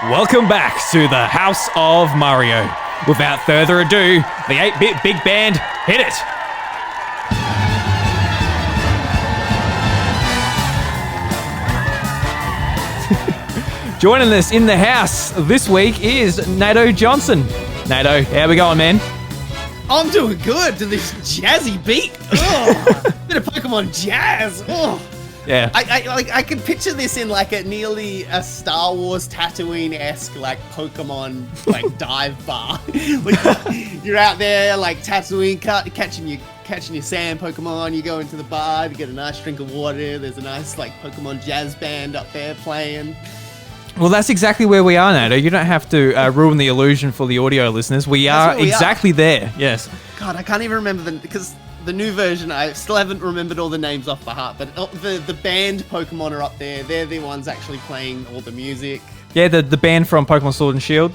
Welcome back to the House of Mario. Without further ado, the 8-bit big band, hit it! Joining us in the house this week is Nato Johnston. Nato, how we going, man? I'm doing good to this jazzy beat. Oh, bit of Pokemon jazz. Oh. Yeah. I could picture this in like nearly a Star Wars Tatooine-esque like Pokemon like dive bar. Like, you're out there like Tatooine catching your sand Pokemon. You go into the bar, you get a nice drink of water. There's a nice like Pokemon jazz band up there playing. Well, that's exactly where we are, Nato. You don't have to ruin the illusion for the audio listeners. We are exactly there. Yes. God, I can't even remember them because the new version, I still haven't remembered all the names off by heart, but the band Pokemon are up there. They're the ones actually playing all the music. Yeah, the band from Pokemon Sword and Shield.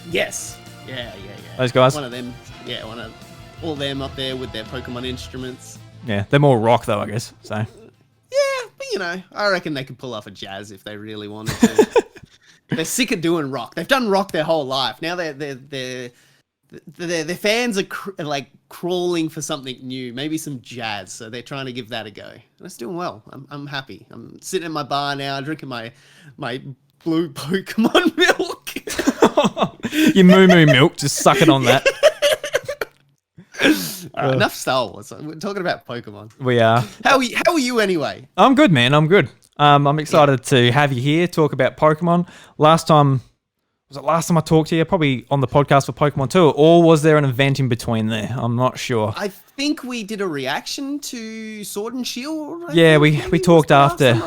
Yes. Yeah. Those guys. One of them. Yeah, all them up there with their Pokemon instruments. Yeah, they're more rock though, I guess. So. Yeah, but I reckon they could pull off a jazz if they really wanted to. They're sick of doing rock. They've done rock their whole life. Now their fans are like crawling for something new, maybe some jazz. So they're trying to give that a go. And it's doing well. I'm happy. I'm sitting in my bar now, drinking my blue Pokemon milk. Your moo milk, just sucking on that. All right, enough Star Wars. We're talking about Pokemon. We are. How are you anyway? I'm good, man. I'm good. I'm excited to have you here, talk about Pokemon. Last time I talked to you? Probably on the podcast for Pokemon 2, or was there an event in between there? I'm not sure. I think we did a reaction to Sword and Shield. Yeah, we talked after.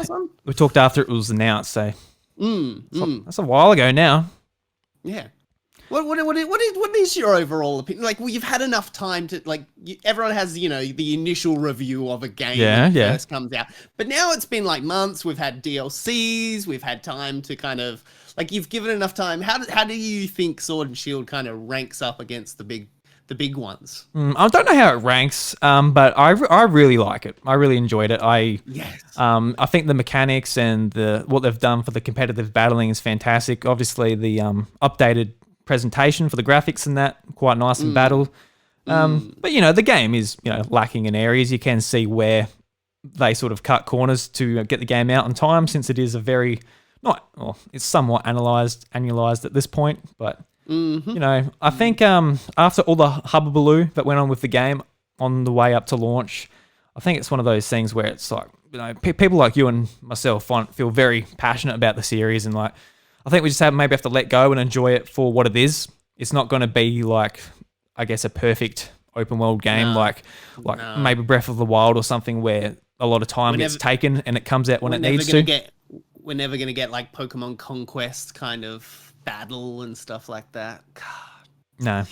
We talked after it was announced. So that's a while ago now. Yeah. What is your overall opinion? Like, well, you've had enough time to everyone has the initial review of a game when it first comes out, but now it's been like months. We've had DLCs, we've had time to kind of like you've given enough time. How do you think Sword and Shield kind of ranks up against the big ones? I don't know how it ranks, but I really like it. I really enjoyed it. I think the mechanics and what they've done for the competitive battling is fantastic. Obviously, the updated presentation for the graphics and that quite nice in battle, but the game is lacking in areas. You can see where they sort of cut corners to get the game out in time, since it is it's somewhat annualized at this point. But I think after all the hubbubaloo that went on with the game on the way up to launch, I think it's one of those things where it's like people like you and myself feel very passionate about the series, and like I think we just maybe have to let go and enjoy it for what it is. It's not going to be like, I guess, a perfect open world game maybe Breath of the Wild or something where a lot of time gets taken and it comes out when it needs to. We're never going to get like Pokemon Conquest kind of battle and stuff like that. God. No,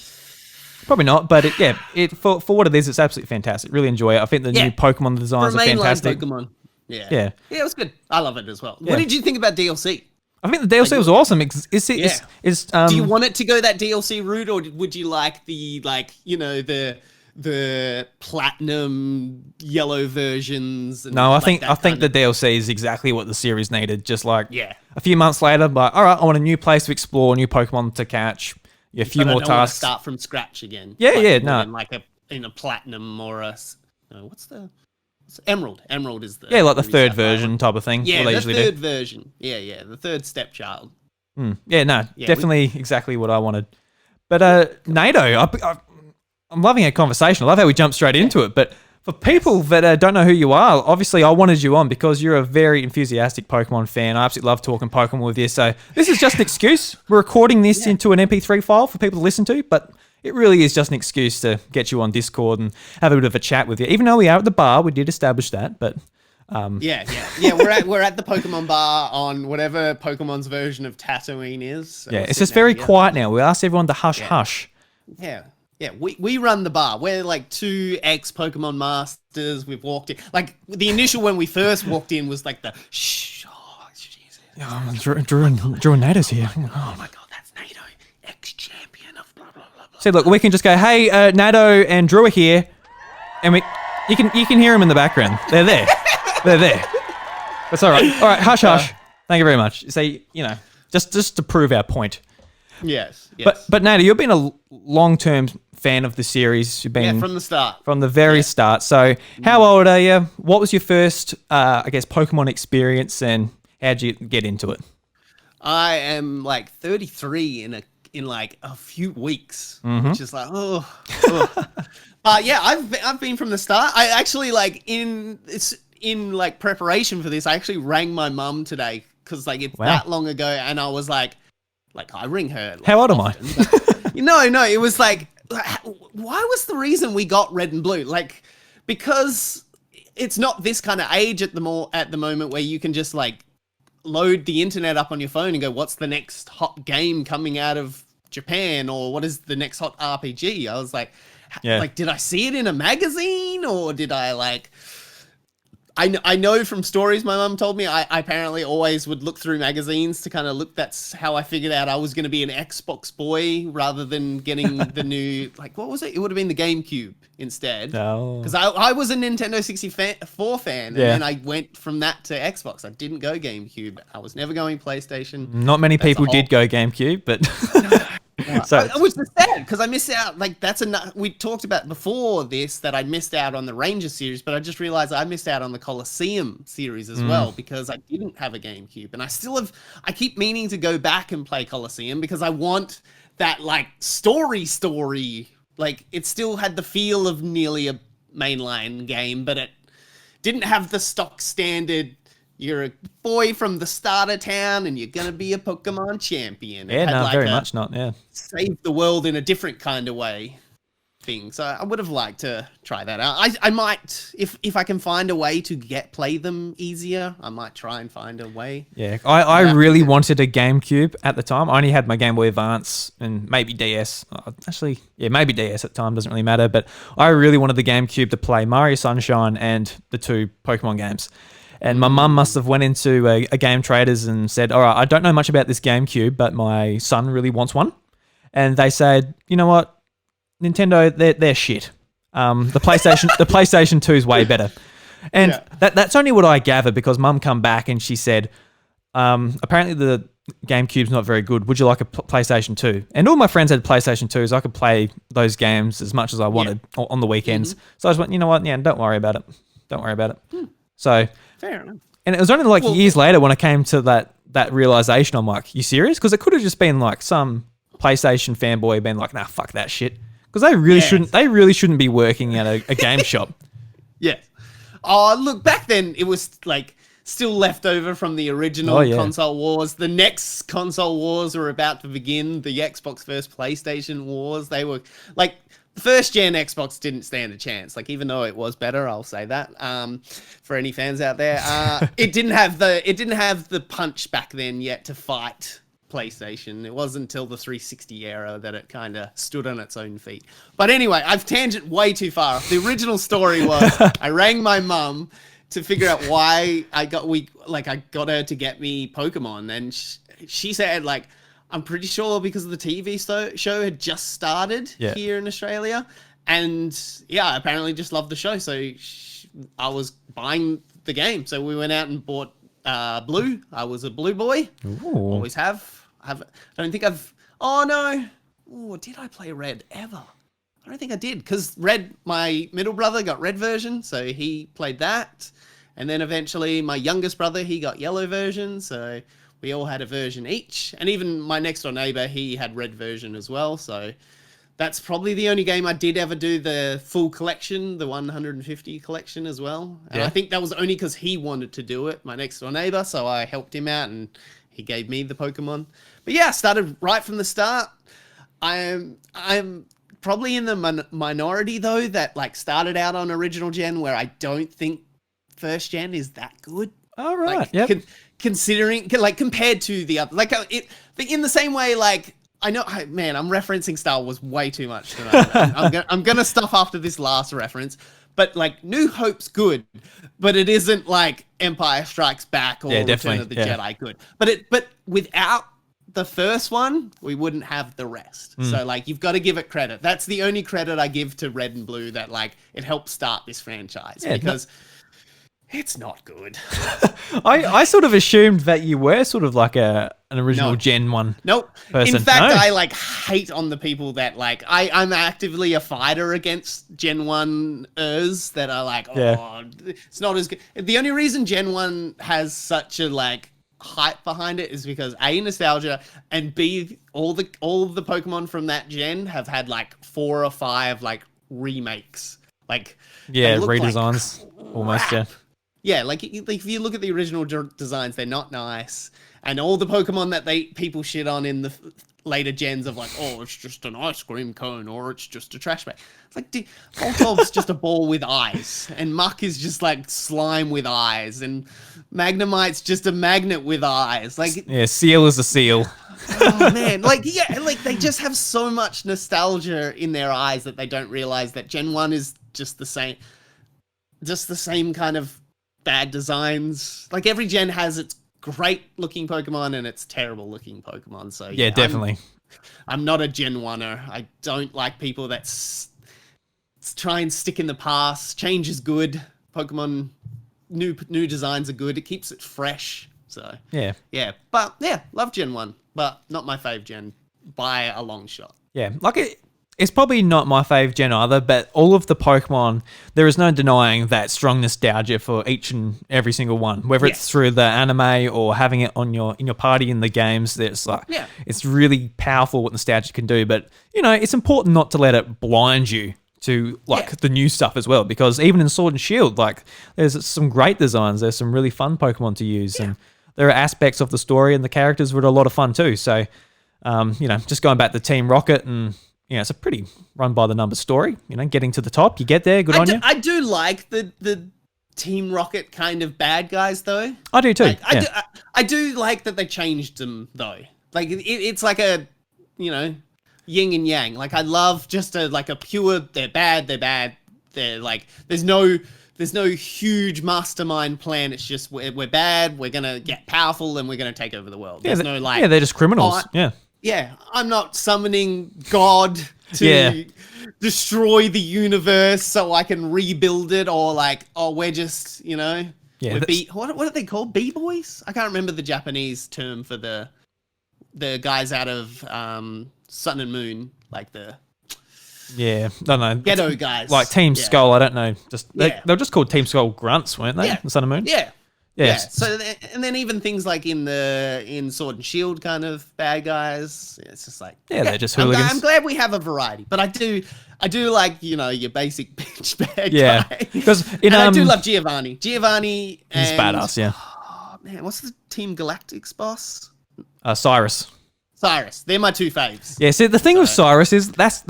probably not. But for what it is, it's absolutely fantastic. Really enjoy it. I think the new Pokemon designs are fantastic. Pokemon. Yeah, it was good. I love it as well. Yeah. What did you think about DLC? I think the DLC was awesome. Do you want it to go that DLC route, or would you like the platinum yellow versions? No, I think the DLC is exactly what the series needed. Just like a few months later, like, all right, I want a new place to explore, new Pokemon to catch, a few more tasks. Start from scratch again. In a platinum or Emerald. Emerald is the third version type of thing. Yeah, the third version. Yeah, the third stepchild. Definitely exactly what I wanted. But Nato, I'm loving our conversation. I love how we jump straight into it. But for people that don't know who you are, obviously I wanted you on because you're a very enthusiastic Pokemon fan. I absolutely love talking Pokemon with you. So this is just an excuse. We're recording this into an MP3 file for people to listen to, but it really is just an excuse to get you on Discord and have a bit of a chat with you. Even though we are at the bar, we did establish that, but we're at the Pokemon bar on whatever Pokemon's version of Tatooine is. So it's just very quiet now. We asked everyone to hush. Yeah, we run the bar. We're like two ex-Pokemon masters. We've walked in. Like the initial when we first walked in was like the shh. Oh, Jesus. Drew and Nato's here. Oh my God, that's Nato, ex-champion of blah blah blah. So look, we can just go, hey, Nato and Drew are here, and you can hear them in the background. They're there. They're there. That's all right. All right, hush. Thank you very much. So just to prove our point. Yes. But Nato, you've been a long-term fan of the series. You've been from the start. From the very start. So how old are you? What was your first, I guess, Pokemon experience, and how'd you get into it? I am like 33 in like a few weeks, which is like, yeah, I've been from the start. I actually in like preparation for this, I actually rang my mum today because like it's that long ago, and I was like I ring her. Like, how old am I? No, it was like, why was the reason we got Red and Blue? Like, because it's not this kind of age at the moment where you can just like load the internet up on your phone and go, what's the next hot game coming out of Japan, or what is the next hot RPG? I was like, did I see it in a magazine, or did I like... I know from stories my mum told me, I apparently always would look through magazines to kind of look. That's how I figured out I was going to be an Xbox boy rather than getting the new, like, what was it? It would have been the GameCube instead. Because I was a Nintendo 64 fan, and then I went from that to Xbox. I didn't go GameCube. I was never going PlayStation. Not many people did go GameCube, but... So which is sad because I missed out. Like we talked about before this that I missed out on the Ranger series, but I just realized I missed out on the Colosseum series as well because I didn't have a GameCube, and I still have. I keep meaning to go back and play Colosseum because I want that like story. Like it still had the feel of nearly a mainline game, but it didn't have the stock standard. You're a boy from the starter town, and you're gonna be a Pokemon champion. Very much not. Yeah, save the world in a different kind of way thing. So I would have liked to try that out. I might, if I can find a way to play them easier, I might try and find a way. Yeah, I really wanted a GameCube at the time. I only had my Game Boy Advance and maybe DS. Actually, maybe DS at the time, doesn't really matter. But I really wanted the GameCube to play Mario Sunshine and the 2 Pokemon games. And my mum must have went into a Game Traders and said, all right, I don't know much about this GameCube, but my son really wants one. And they said, you know what, Nintendo, they're shit. The PlayStation 2 is way better. And that's only what I gathered because mum come back and she said, apparently the GameCube's not very good. Would you like a PlayStation 2? And all my friends had PlayStation 2s. I could play those games as much as I wanted on the weekends. So I just went, you know what, don't worry about it. Don't worry about it. So... Fair enough. And it was only like years later when I came to that realization. I'm like, you serious? Because it could have just been like some PlayStation fanboy being like, nah, fuck that shit. Because they really shouldn't be working at a game shop. Yes. Oh, look, back then it was like still left over from the original console wars. The next console wars were about to begin. The Xbox versus PlayStation wars. They were like... The first gen Xbox didn't stand a chance. Like, even though it was better, I'll say that. For any fans out there, it didn't have the punch back then yet to fight PlayStation. It wasn't until the 360 era that it kind of stood on its own feet. But anyway, I've tangent way too far. The original story was I rang my mum to figure out why I got her to get me Pokemon, and she said like, I'm pretty sure because the TV show had just started here in Australia. And I apparently just loved the show. So I was buying the game. So we went out and bought Blue. I was a Blue boy. Ooh. Always have. I don't think I've... Oh, no. Oh, did I play Red ever? I don't think I did. Because Red, my middle brother got Red version. So he played that. And then eventually my youngest brother, he got Yellow version. So... we all had a version each, and even my next door neighbor, he had Red version as well. So that's probably the only game I did ever do the full collection, the 150 collection as well. And I think that was only because he wanted to do it, my next door neighbor. So I helped him out, and he gave me the Pokemon. But yeah, I started right from the start. I'm probably in the minority though that like started out on original gen, where I don't think first gen is that good. All right. Like, considering, like, compared to the other, like, in the same way, like, I know, man, I'm referencing Star Wars way too much tonight. I'm gonna stop after this last reference, but like, New Hope's good, but it isn't like Empire Strikes Back or Return of the Jedi good. But without the first one, we wouldn't have the rest. So like, you've got to give it credit. That's the only credit I give to Red and Blue, that like it helped start this franchise, because It's not good. I sort of assumed that you were sort of like an original No. Gen 1 Nope. person. In fact, No. I like hate on the people that like I'm actively a fighter against Gen 1ers that are like, oh, Yeah. it's not as good. The only reason Gen 1 has such a like hype behind it is because A, nostalgia, and B, all the Pokemon from that gen have had like 4 or 5 like remakes. Like Yeah, they look like redesigns. Almost, yeah. crap. Yeah, like if you look at the original designs, they're not nice, and all the Pokemon that people shit on in the later gens of like, oh, it's just an ice cream cone or it's just a trash bag. It's like, Voltov's just a ball with eyes, and Muck is just like slime with eyes, and Magnemite's just a magnet with eyes. Like, Yeah, Seal is a seal. oh man, like yeah, like they just have so much nostalgia in their eyes that they don't realize that Gen 1 is just the same kind of bad designs. Like every gen has its great looking Pokemon and its terrible looking Pokemon. So Yeah, definitely. I'm not a Gen 1er. I don't like people that try and stick in the past. Change is good. Pokemon new designs are good. It keeps it fresh. So Yeah. but love Gen 1, but not my fave gen by a long shot. Yeah, like it's probably not my fave gen either, but all of the Pokemon, there is no denying that strong nostalgia for each and every single one. Whether it's through the anime or having it on in your party in the games, it's like it's really powerful what nostalgia can do. But it's important not to let it blind you to the new stuff as well, because even in Sword and Shield, like there's some great designs, there's some really fun Pokemon to use, and there are aspects of the story and the characters that are a lot of fun too. So, just going back to Team Rocket and. It's a pretty run by the numbers story. Getting to the top, you get there. Good on you. I do like the Team Rocket kind of bad guys though. I do too. I do like that they changed them though. Like it's like a yin and yang. Like I love just a pure they're bad. They're like there's no huge mastermind plan. It's just we're bad. We're gonna get powerful and we're gonna take over the world. There's no like they're just criminals. Yeah, I'm not summoning God to destroy the universe so I can rebuild it, or like, oh, we're just, we're what are they called? B-boys? I can't remember the Japanese term for the guys out of Sun and Moon, like the I don't know. ghetto guys. Like Team Skull, I don't know. They were just called Team Skull Grunts, weren't they? The Sun and Moon? Yeah. Yes. So and then even things like in Sword and Shield kind of bad guys. It's just like they're just hooligans. I'm glad we have a variety, but I do like your basic bitch bad guy. Because I do love Giovanni. Giovanni and he's badass. Yeah. Oh man, what's the Team Galactic's boss? Cyrus. They're my two faves. Yeah. See, the thing with Cyrus is that's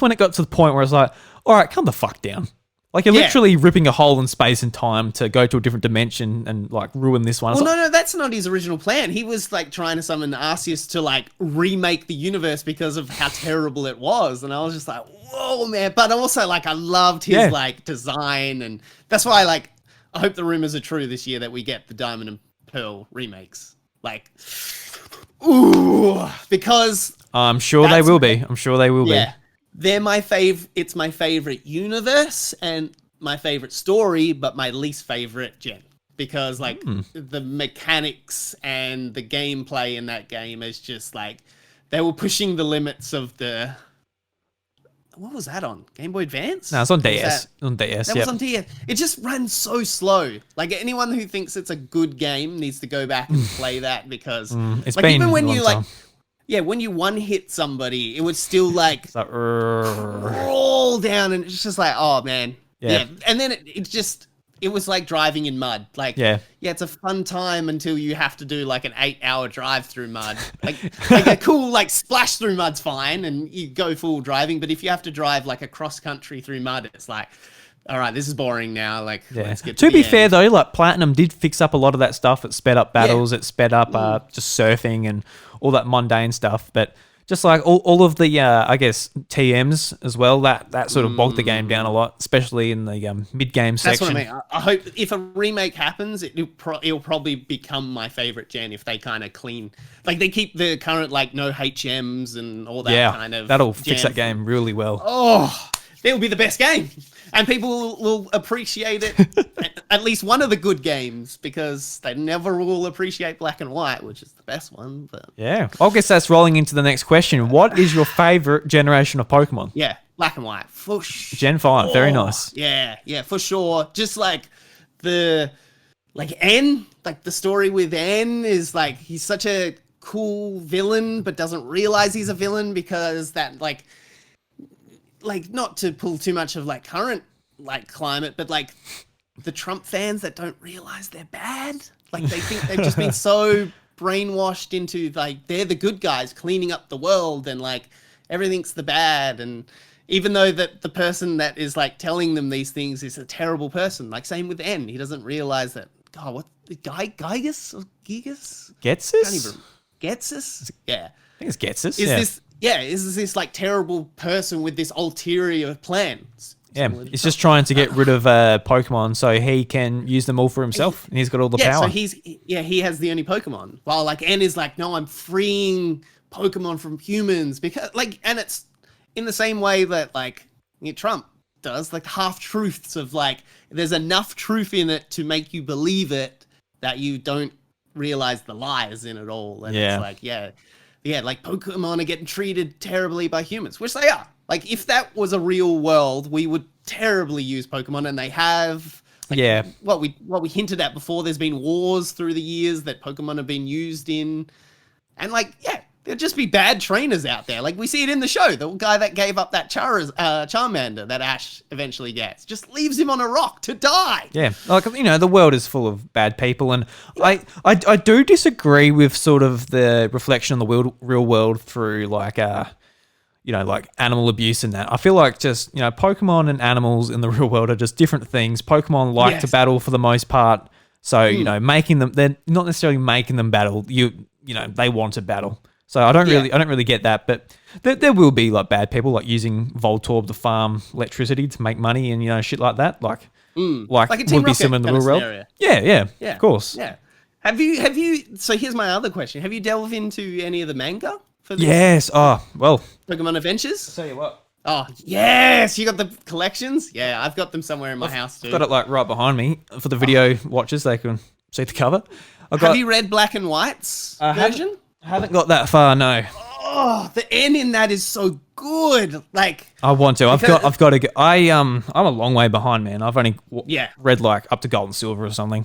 when it got to the point where it's like, all right, calm the fuck down. Like you're literally ripping a hole in space and time to go to a different dimension and like ruin this one. Well, no, that's not his original plan. He was like trying to summon Arceus to like remake the universe because of how terrible it was, and I was just like, whoa, man! But also like I loved his like design, and that's why I hope the rumors are true this year that we get the Diamond and Pearl remakes. Like, ooh, because I'm sure they will be. Yeah. They're my it's my favorite universe and my favorite story, but my least favorite gen. Because like the mechanics and the gameplay in that game is just like they were pushing the limits of the what was that on? Game Boy Advance? No, it's on DS. On DS, That was on DS. It just ran so slow. Like anyone who thinks it's a good game needs to go back and play that because it's like been even when a long you time. when you one hit somebody, it would still like roll down, and it's just like, oh man, And then it was like driving in mud. Like, it's a fun time until you have to do like an 8-hour drive through mud. Like a cool like splash through mud's fine, and you go full driving. But if you have to drive like a cross country through mud, it's like, all right, this is boring now. Like, let's get to be the fair end. though, like Platinum did fix up a lot of that stuff. It sped up battles. It sped up just surfing and all that mundane stuff. But just like all of the, I guess, TMs as well, that sort of bogged the game down a lot, especially in the mid-game section. That's what I mean. I hope if a remake happens, it'll probably become my favorite gen if they kind of clean, like they keep the current like no HMs and all that kind of. That'll fix that game really well. Oh, it'll be the best game. And people will appreciate it, at least one of the good games, because they never will appreciate Black and White, which is the best one. But Yeah. I guess that's rolling into the next question. What is your favorite generation of Pokemon? yeah, Black and White for sure. Gen 5. Very nice. Yeah, for sure. Just like N, like the story with N is like he's such a cool villain, but doesn't realize he's a villain because that like not to pull too much of like current like climate, but like the Trump fans that don't realize they're bad, like they think they've just been so brainwashed into like they're the good guys cleaning up the world and like everything's the bad, and even though that the person that is like telling them these things is a terrible person, like same with N, he doesn't realize that. God, what the Gigas or Gigas? Getsus? Getsus? Yeah. I think it's Getsus. Is this like terrible person with this ulterior plan? Yeah, he's just trying to get rid of Pokemon so he can use them all for himself, and he's got all the power. So he has the only Pokemon. While like N is like, no, I'm freeing Pokemon from humans because like, and it's in the same way that like Trump does, like half truths of like, there's enough truth in it to make you believe it that you don't realize the lies in it all. And it's like, like Pokemon are getting treated terribly by humans, which they are. Like if that was a real world, we would terribly use Pokemon, and they have. Like, what we hinted at before. There's been wars through the years that Pokemon have been used in, and like there'll just be bad trainers out there. Like we see it in the show. The guy that gave up that Charmander that Ash eventually gets just leaves him on a rock to die. Yeah, like the world is full of bad people, and I do disagree with sort of the reflection on the real world through like like animal abuse and that. I feel like just Pokemon and animals in the real world are just different things. Pokemon like to battle for the most part, so making them, they're not necessarily making them battle. They want to battle. So I don't really get that, but there will be like bad people like using Voltorb to farm electricity to make money and shit like that. Like a Team would be similar in the real world. Yeah, of course. Yeah. Have you? So here's my other question: have you delved into any of the manga for this? Yes. Oh well. Pokemon Adventures. I'll tell you what. Oh yes, you got the collections. Yeah, I've got them somewhere in my house too. Got it like right behind me for the video watchers. They can see the cover. Have you read Black and White's version? I haven't got that far, no. Oh, the N in that is so good. Like I want to. I've got to get. I'm a long way behind, man. I've only read like up to Gold and Silver or something.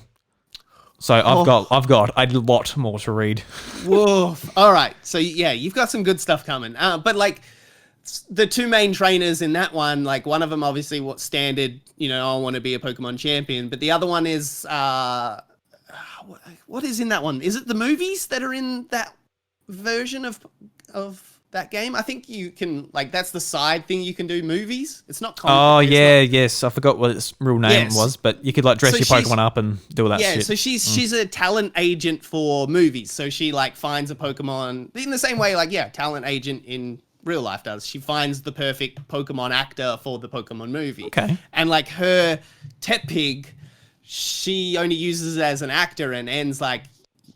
So I've got a lot more to read. Whoa. All right. So you've got some good stuff coming. But like the two main trainers in that one, like one of them obviously what's standard, I want to be a Pokemon champion, but the other one is what is in that one? Is it the movies that are in that version of that game? I think you can that's the side thing you can do, movies. It's not comic. Yes. I forgot what its real name was, but you could like dress your Pokemon up and do all that shit. So she's a talent agent for movies. So she like finds a Pokemon in the same way talent agent in real life does. She finds the perfect Pokemon actor for the Pokemon movie. Okay. And like her Tepig, she only uses it as an actor and ends like,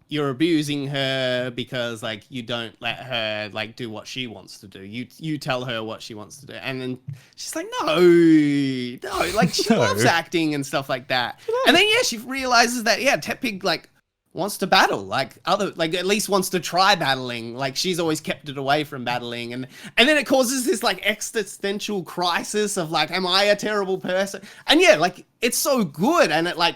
you're abusing her because like you don't let her like do what she wants to do. You tell her what she wants to do, and then she's like, no, like she loves acting and stuff like that. And then she realizes that Tepig like wants to battle, like at least wants to try battling. Like she's always kept it away from battling, and then it causes this like existential crisis of like, am I a terrible person? And like it's so good, and it like.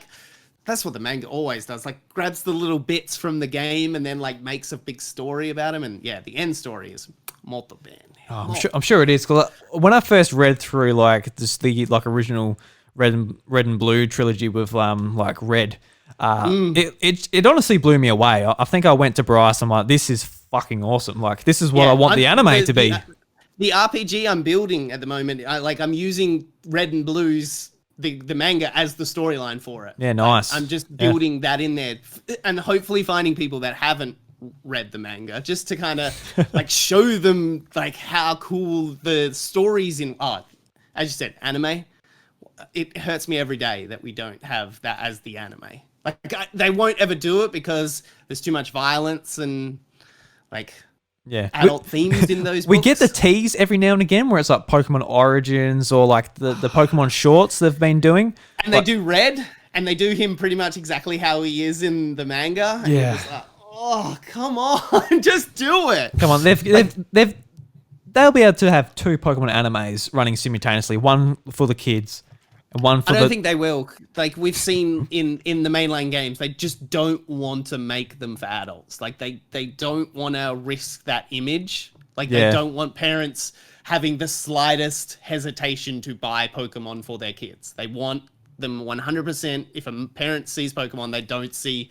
That's what the manga always does, like grabs the little bits from the game and then like makes a big story about him. And the end story is molto bene. Oh, I'm sure it is. 'Cause when I first read through like the original Red and Blue trilogy with like Red, it honestly blew me away. I think I went to Bryce. I'm like, this is fucking awesome. Like this is what I want the anime to be. The RPG I'm building at the moment, I'm using Red and Blue's. The manga as the storyline for it. Yeah, nice. I'm just building that in there and hopefully finding people that haven't read the manga just to kind of like show them like how cool the stories in as you said, anime. It hurts me every day that we don't have that as the anime. Like they won't ever do it because there's too much violence and like Yeah. adult themes in those books. We get the tease every now and again where it's like Pokemon Origins or like the Pokemon shorts they've been doing. And they do Red, and they do him pretty much exactly how he is in the manga. And Yeah. it's like, oh, come on, just do it. Come on, they'll be able to have 2 Pokemon animes running simultaneously, one for the kids and one for I don't think they will. Like we've seen in the mainline games, they just don't want to make them for adults. Like they don't want to risk that image. Like they don't want parents having the slightest hesitation to buy Pokemon for their kids. They want them 100%. If a parent sees Pokemon, they don't see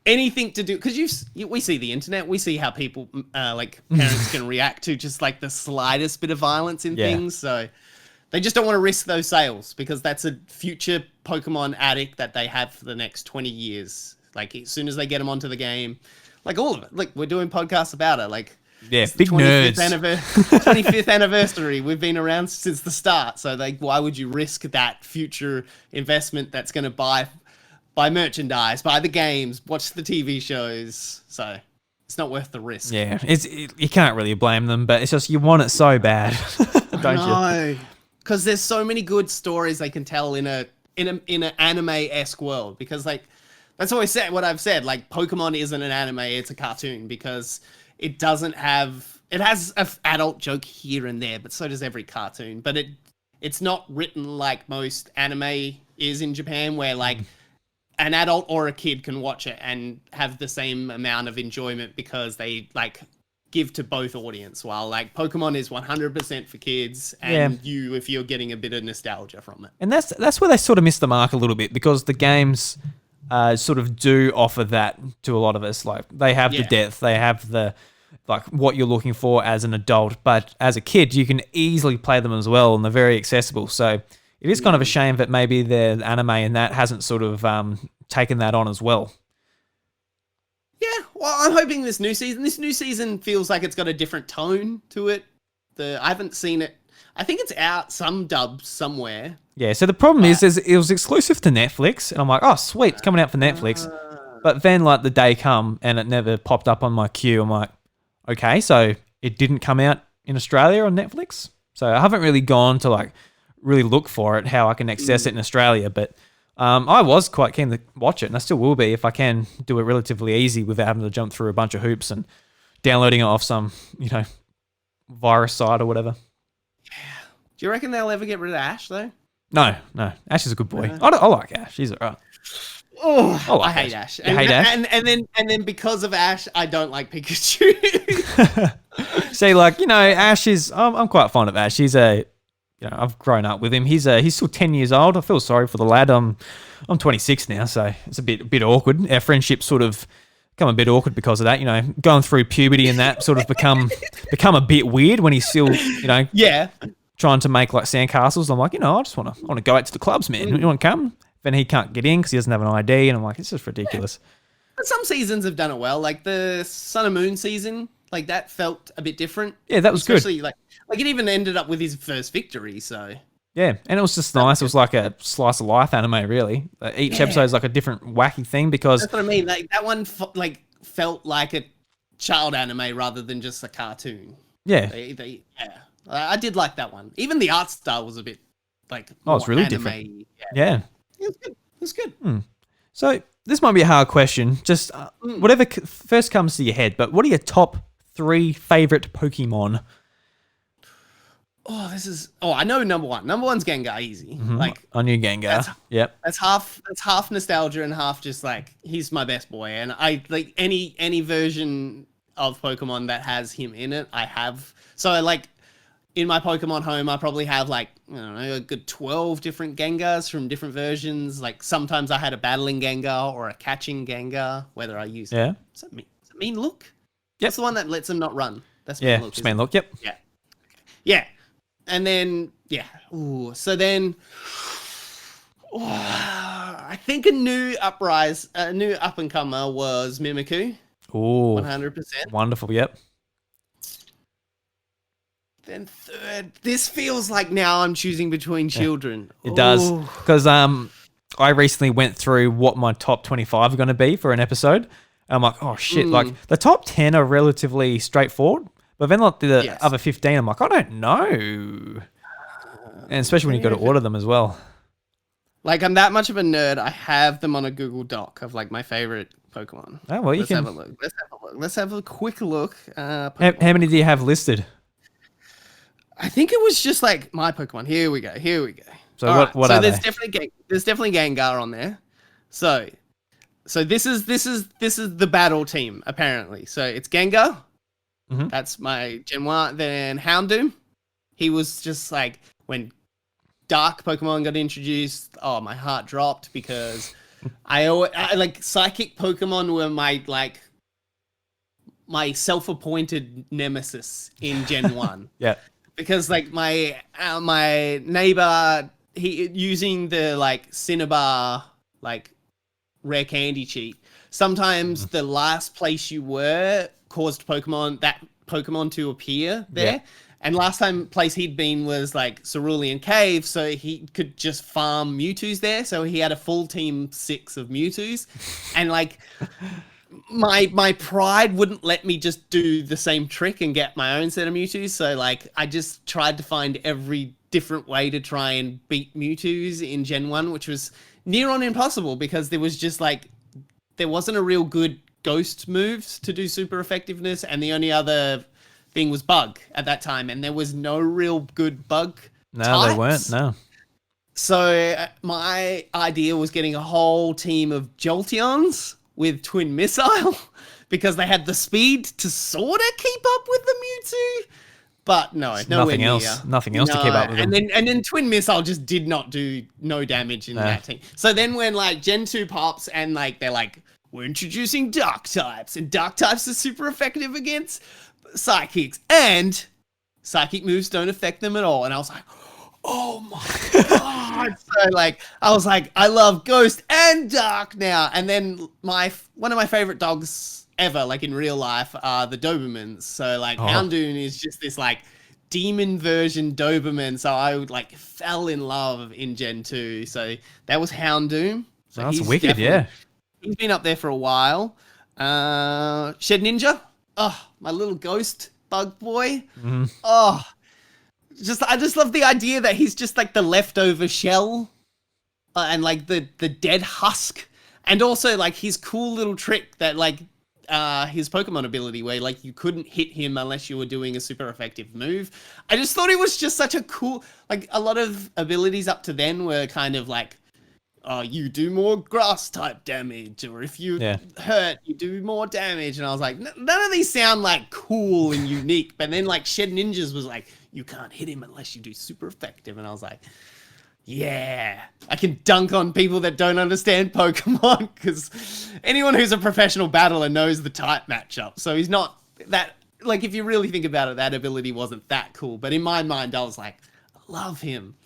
anything to do, because we see the internet, we see how people like parents can react to just like the slightest bit of violence in things. So they just don't want to risk those sales, because that's a future Pokemon addict that they have for the next 20 years. Like as soon as they get them onto the game, like all of it. Like we're doing podcasts about it. Like big nerds. 25th anniversary. We've been around since the start. So like, why would you risk that future investment that's going to buy merchandise, buy the games, watch the TV shows? So it's not worth the risk. Yeah, you can't really blame them, but it's just you want it so bad, don't you? Because there's so many good stories they can tell in an anime-esque world. Because like that's always what I've said. Like Pokemon isn't an anime; it's a cartoon, because it doesn't have. It has an adult joke here and there, but so does every cartoon. But it's not written like most anime is in Japan, where like an adult or a kid can watch it and have the same amount of enjoyment, because they like give to both audience, while like Pokemon is 100% for kids, and if you're getting a bit of nostalgia from it. And that's where they sort of miss the mark a little bit, because the games sort of do offer that to a lot of us. Like they have the depth, they have the like what you're looking for as an adult, but as a kid you can easily play them as well, and they're very accessible. So it is kind of a shame that maybe the anime and that hasn't sort of taken that on as well. Yeah, well, I'm hoping this new season feels like it's got a different tone to it. I haven't seen it. I think it's out some dubs somewhere. Yeah, so the problem is it was exclusive to Netflix, and I'm like, oh, sweet, it's coming out for Netflix. But then, like, the day come, and it never popped up on my queue. I'm like, okay, so it didn't come out in Australia on Netflix? So I haven't really gone to, like, really look for it, how I can access it in Australia, but I was quite keen to watch it, and I still will be if I can do it relatively easy without having to jump through a bunch of hoops and downloading it off some, virus site or whatever. Yeah. Do you reckon they'll ever get rid of Ash, though? No. Ash is a good boy. I like Ash. He's alright. Oh, I hate Ash. You hate Ash? And then because of Ash, I don't like Pikachu. See, like, Ash is... I'm quite fond of Ash. He's I've grown up with him. He's still 10 years old. I feel sorry for the lad. I'm 26 now, so it's a bit awkward. Our friendship sort of become a bit awkward because of that. Going through puberty and that sort of become a bit weird when he's still, trying to make like sandcastles. I'm like, I just want to go out to the clubs, man. You want to come? Then he can't get in because he doesn't have an ID, and I'm like, it's just ridiculous. But some seasons have done it well. Like the Sun and Moon season, like that felt a bit different. Yeah, that was especially good. Like it even ended up with his first victory. So yeah, and it was just nice. It was like a slice of life anime, really. Each episode is like a different wacky thing, because that's what I mean. Like that one, felt like a child anime rather than just a cartoon. Yeah, I did like that one. Even the art style was a bit like it's really anime. different. Yeah. It was good. So this might be a hard question. Just whatever first comes to your head. But what are your top 3 favorite Pokemon? I know number one. Number one's Gengar, easy. Mm-hmm. Like I knew Gengar. Yep. That's half nostalgia and half just like he's my best boy. And I like any version of Pokemon that has him in it, I have. So like in my Pokemon home, I probably have like, I don't know, a good 12 different Gengars from different versions. Like sometimes I had a battling Gengar or a catching Gengar, whether I use it. Does that mean look? Yep. That's the one that lets him not run. That's main look. Yep. Yeah. Yeah. And then, so then, I think a new up and comer was Mimikyu. Ooh. 100%. Wonderful. Yep. Then third, this feels like now I'm choosing between children. It does. Because I recently went through what my top 25 are going to be for an episode. And I'm like, oh shit! Like the top 10 are relatively straightforward, but then like the other 15, I'm like, I don't know. And especially when you got to order them as well. Like, I'm that much of a nerd. I have them on a Google Doc of like my favorite Pokemon. Oh well, Let's have a look. Let's have a quick look. How many do you have listed? I think it was just like my Pokemon. Here we go. So what are there's they? There's definitely Gengar on there. So this is the battle team apparently. So it's Gengar. That's my Gen 1. Then Houndoom. He was just like when Dark Pokemon got introduced. Oh, my heart dropped because I like psychic Pokemon were my self-appointed nemesis in Gen 1. Yeah. Because like my neighbor, he using the like Cinnabar like rare candy cheat. Sometimes the last place you were caused that Pokemon to appear there. Yeah. And last place he'd been was like Cerulean Cave, so he could just farm Mewtwo's there. So he had a full team 6 of Mewtwo's, and like my pride wouldn't let me just do the same trick and get my own set of Mewtwo's. So like I just tried to find every different way to try and beat Mewtwo's in Gen 1, which was near on impossible because there was just like there wasn't a real good ghost moves to do super effectiveness, and the only other thing was bug at that time, and there was no real good bug types. They weren't. No. So my idea was getting a whole team of Jolteons with Twin Missile because they had the speed to sort of keep up with the Mewtwo, but nothing else to keep up with them. And then Twin Missile just did not do no damage in that team. So then when like Gen 2 pops and like they're like, we're introducing Dark types, and Dark types are super effective against Psychics, and Psychic moves don't affect them at all. And I was like, oh my god. So like I was like, I love Ghost and Dark now. And then one of my favorite dogs ever, like in real life, are the Dobermans. So like Houndoom is just this like demon version Doberman. So I would like fell in love in Gen 2. So that was Houndoom. So that's wicked, yeah. He's been up there for a while. Shed Ninja. Oh, my little ghost bug boy. Oh, I just love the idea that he's just like the leftover shell and like the dead husk. And also like his cool little trick that like his Pokemon ability where like you couldn't hit him unless you were doing a super effective move. I just thought it was just such a cool, like a lot of abilities up to then were kind of like, you do more grass type damage, or if you hurt, you do more damage. And I was like, none of these sound like cool and unique. But then like Shed Ninjas was like, you can't hit him unless you do super effective. And I was like, yeah, I can dunk on people that don't understand Pokemon, because anyone who's a professional battler knows the type matchup. So he's not that, like, if you really think about it, that ability wasn't that cool. But in my mind, I was like, I love him.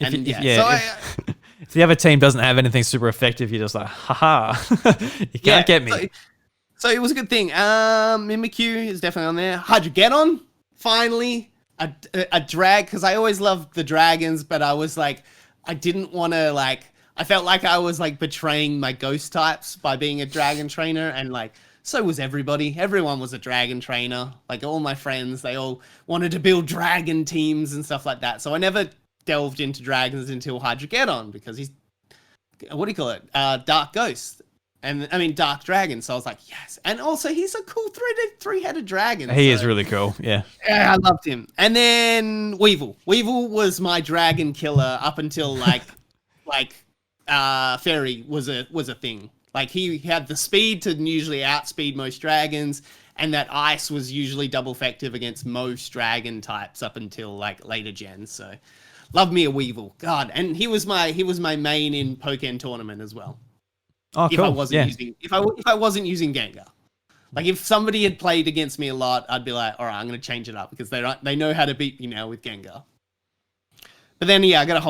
And if the other team doesn't have anything super effective, you're just like, haha, you can't get me. So it was a good thing. Mimikyu is definitely on there. Hydreigon, finally, a drag, because I always loved the dragons, but I was like, I didn't want to, like, I felt like I was like betraying my ghost types by being a dragon trainer, and like, so was everybody. Everyone was a dragon trainer. Like all my friends, they all wanted to build dragon teams and stuff like that. So I never delved into dragons until Hydreigon, because he's, what do you call it? Dark Ghost. And I mean, Dark Dragon. So I was like, yes. And also he's a cool three-headed dragon. He is really cool. Yeah. Yeah, I loved him. And then Weevil. Weevil was my dragon killer up until like Fairy was a thing. Like he had the speed to usually outspeed most dragons, and that ice was usually double effective against most dragon types up until like later gens. So love me a Weevil. God, and he was my main in Pokémon Tournament as well. Oh, cool. If I wasn't using Gengar. Like if somebody had played against me a lot, I'd be like, all right, I'm going to change it up, because they know how to beat me now with Gengar. But then I got a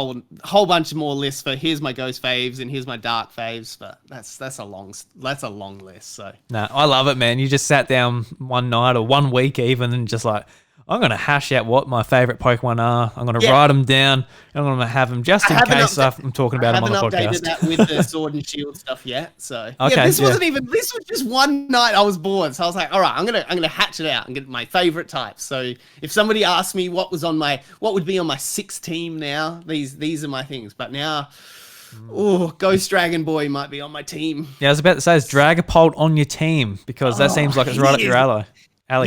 whole bunch more lists for here's my ghost faves and here's my dark faves, but that's a long list. So I love it, man. You just sat down one night or 1 week even and just like, I'm going to hash out what my favorite Pokemon are. I'm going to write them down. And I'm going to have them just in case I'm talking about them on the podcast. I haven't updated that with the Sword and Shield stuff yet. So this wasn't even. This was just one night I was bored, so I was like, all right, I'm gonna hatch it out and get my favorite types. So if somebody asked me what would be on my 6th team now, these are my things. But now, Ghost Dragon Boy might be on my team. Yeah, I was about to say, is Dragapult on your team? Because that seems like it's right up your alley.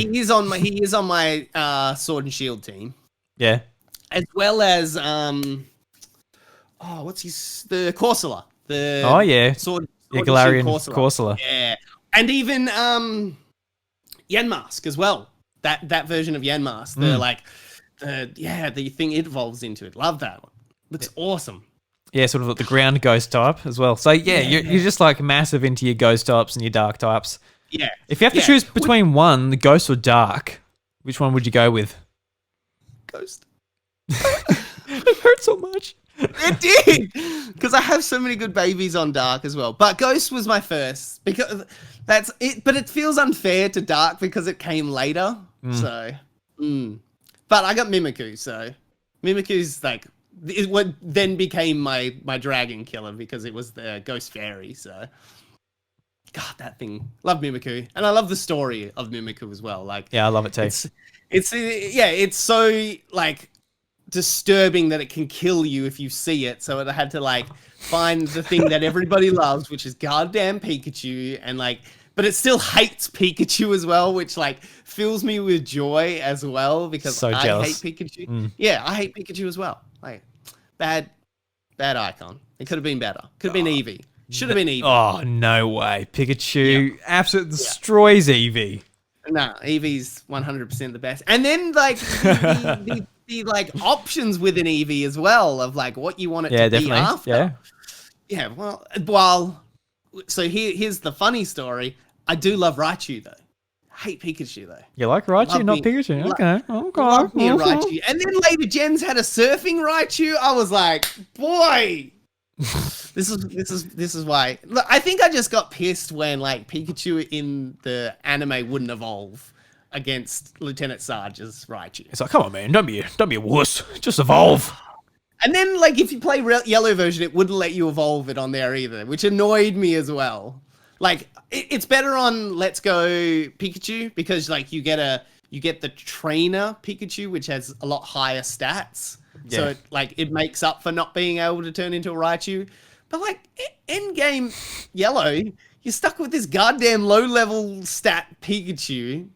He is on my Sword and Shield team. Yeah. As well as the Corsola. Sword Galarian Corsola. Yeah. And even Yanmask as well. That version of Yanmask. The thing it evolves into it. Love that one. Looks awesome. Yeah, sort of like the ground ghost type as well. So you're just like massive into your ghost types and your dark types. Yeah. If you have to choose between one, the ghost or dark, which one would you go with? Ghost. It hurt so much. It did, because I have so many good babies on dark as well. But ghost was my first, because that's it. But it feels unfair to dark because it came later. So, but I got Mimikyu. So Mimikyu's like what then became my dragon killer because it was the ghost fairy. So. God, that thing. Love Mimikyu. And I love the story of Mimikyu as well. Like, yeah, I love it too. It's so like disturbing that it can kill you if you see it. So it had to like find the thing that everybody loves, which is goddamn Pikachu, and like, but it still hates Pikachu as well, which like fills me with joy as well because I hate Pikachu. Yeah, I hate Pikachu as well. Like, bad icon. It could have been better. Could have been Eevee. Should have been Eevee. Oh, no way. Pikachu absolutely destroys Eevee. No, Eevee's 100% the best. And then, like, the like, options within Eevee as well of, like, what you want it to be after. Yeah, well, so here's the funny story. I do love Raichu, though. I hate Pikachu, though. You like Raichu, not Pikachu? Okay. Love me a Raichu. And then later gens had a surfing Raichu. I was like, boy... This is why. Look, I think I just got pissed when like Pikachu in the anime wouldn't evolve against Lieutenant Sarge's Raichu. It's like, come on, man, don't be a wuss, just evolve. And then like if you play yellow version, it wouldn't let you evolve it on there either, which annoyed me as well. Like it's better on Let's Go Pikachu because like you get the trainer Pikachu, which has a lot higher stats. Yeah. So it makes up for not being able to turn into a Raichu. But like end game yellow, you're stuck with this goddamn low level stat Pikachu.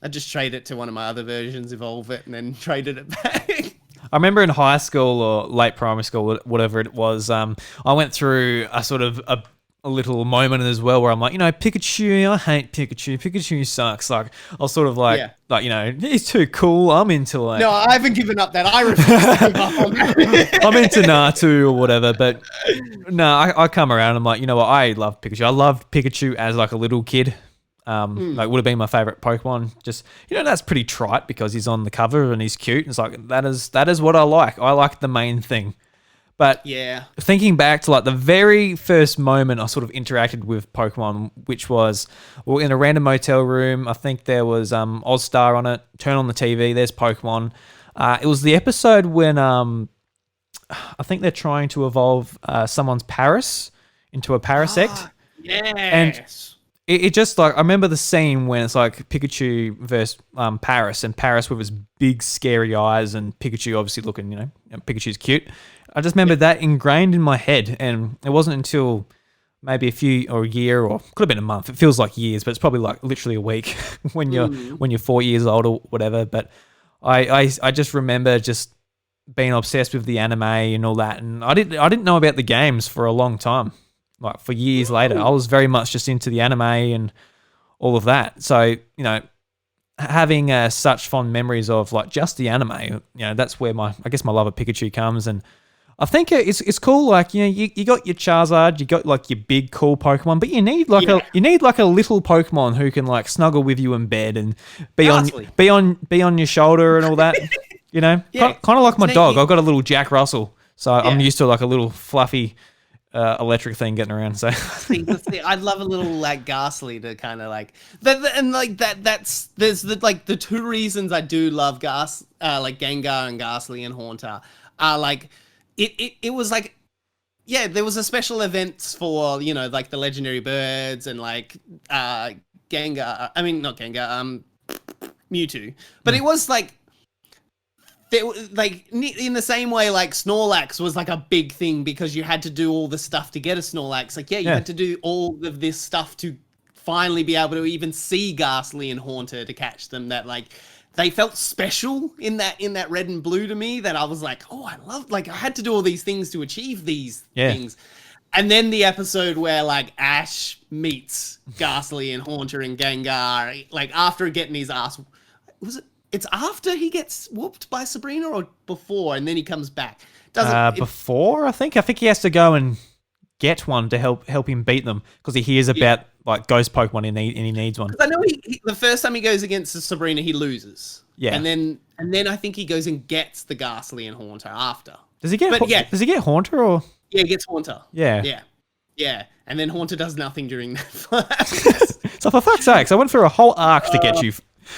I just trade it to one of my other versions, evolve it, and then traded it back. I remember in high school or late primary school, whatever it was, I went through a sort of a little moment as well where I'm like, Pikachu, I hate Pikachu. Pikachu sucks. Like, I was sort of like, he's too cool. I'm into like... No, I haven't given up that. I refuse to give up on that. I'm into Nato or whatever, but no, I come around. I'm like, you know what? I love Pikachu. I loved Pikachu as like a little kid. Like would have been my favorite Pokemon. Just, that's pretty trite because he's on the cover and he's cute. It's like, that is what I like. I like the main thing. But thinking back to like the very first moment I sort of interacted with Pokemon, which was in a random motel room. I think there was Ozstar on it. Turn on the TV. There's Pokemon. It was the episode when I think they're trying to evolve someone's Paris into a Parasect. Yes. And it just like I remember the scene when it's like Pikachu versus Paris, and Paris with his big scary eyes, and Pikachu obviously looking, Pikachu's cute. I just remember that ingrained in my head, and it wasn't until maybe a year, or could have been a month. It feels like years, but it's probably like literally a week when you're 4 years old or whatever. But I just remember just being obsessed with the anime and all that, and I didn't know about the games for a long time. Like for years later, I was very much just into the anime and all of that. So having such fond memories of like just the anime, that's where my love of Pikachu comes. And I think it's cool. Like you got your Charizard, you got like your big cool Pokemon, but you need like a little Pokemon who can like snuggle with you in bed and be on your shoulder and all that. Kind of like my dog. I've got a little Jack Russell, so I'm used to like a little fluffy electric thing getting around. So I'd love a little like Ghastly to kind of like and like that's there's the two reasons I do love like Gengar and Ghastly and Haunter are like it was like, yeah, there was a special events for, you know, like the legendary birds and like Gengar. I mean, not Gengar, Mewtwo. But it was like, like in the same way, like Snorlax was like a big thing because you had to do all the stuff to get a Snorlax. Like, you had to do all of this stuff to finally be able to even see Ghastly and Haunter to catch them. That like they felt special in that red and blue to me, that I was like, oh, I love, like I had to do all these things to achieve these things. And then the episode where like Ash meets Ghastly and Haunter and Gengar, like after getting his ass, it's after he gets whooped by Sabrina or before, and then he comes back? Before, I think he has to go and get one to help him beat them, because he hears about like ghost Pokemon and he needs one. I know the first time he goes against Sabrina, he loses. Yeah, and then I think he goes and gets the Ghastly and Haunter after. Does he get? Does he get Haunter or? Yeah, he gets Haunter. Yeah. And then Haunter does nothing during that. So for fuck's sakes, I went through a whole arc to get you.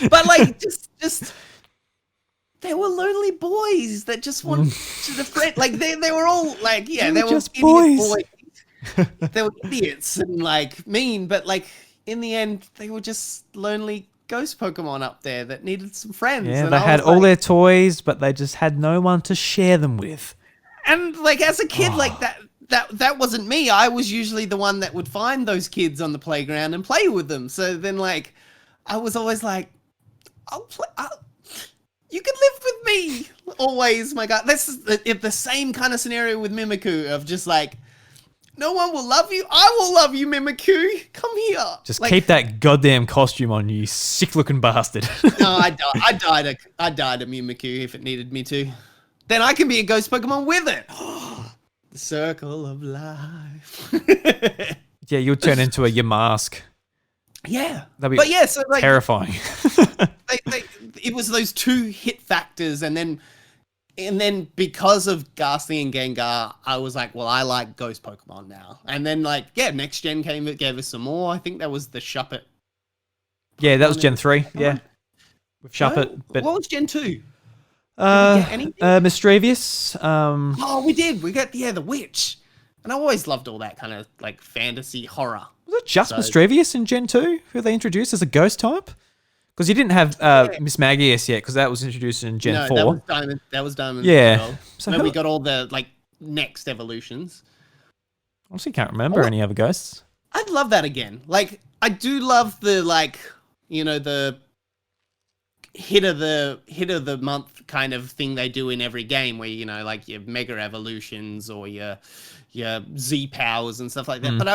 But like, just they were lonely boys that just wanted to friend. Like they were all like, they were just boys. They were idiots and like mean, but like in the end, they were just lonely ghost Pokemon up there that needed some friends. Yeah, they had all their toys, but they just had no one to share them with. And like as a kid, like that wasn't me. I was usually the one that would find those kids on the playground and play with them. So then like I was always like, you can live with me always, my God. This is the same kind of scenario with Mimikyu of just like, no one will love you. I will love you, Mimikyu. Come here. Just like, keep that goddamn costume on, you sick-looking bastard. No, I died a Mimikyu if it needed me to. Then I can be a ghost Pokemon with it. The circle of life. Yeah, you'll turn into a Yamask. Yeah. That'd be so like, terrifying. It was those two hit factors, and then because of Ghastly and Gengar, I was like, well, I like ghost Pokemon now. And then like, next gen gave us some more. I think that was the Shuppet. Yeah, that was Gen 3. Yeah. With Shuppet. But what was Gen 2? Mischievous. Oh, we did. We got the witch. And I always loved all that kind of like fantasy horror. Was it just Mischievous in Gen 2 who they introduced as a ghost type? Because you didn't have Miss Magius yet, because that was introduced in Gen 4. That was Diamond. Yeah. Well. So then we got all the like next evolutions. Honestly, can't remember any other ghosts. I'd love that again. Like, I do love the like, you know, the hit of the month kind of thing they do in every game, where, you know, like your mega evolutions or your Z powers and stuff like that. But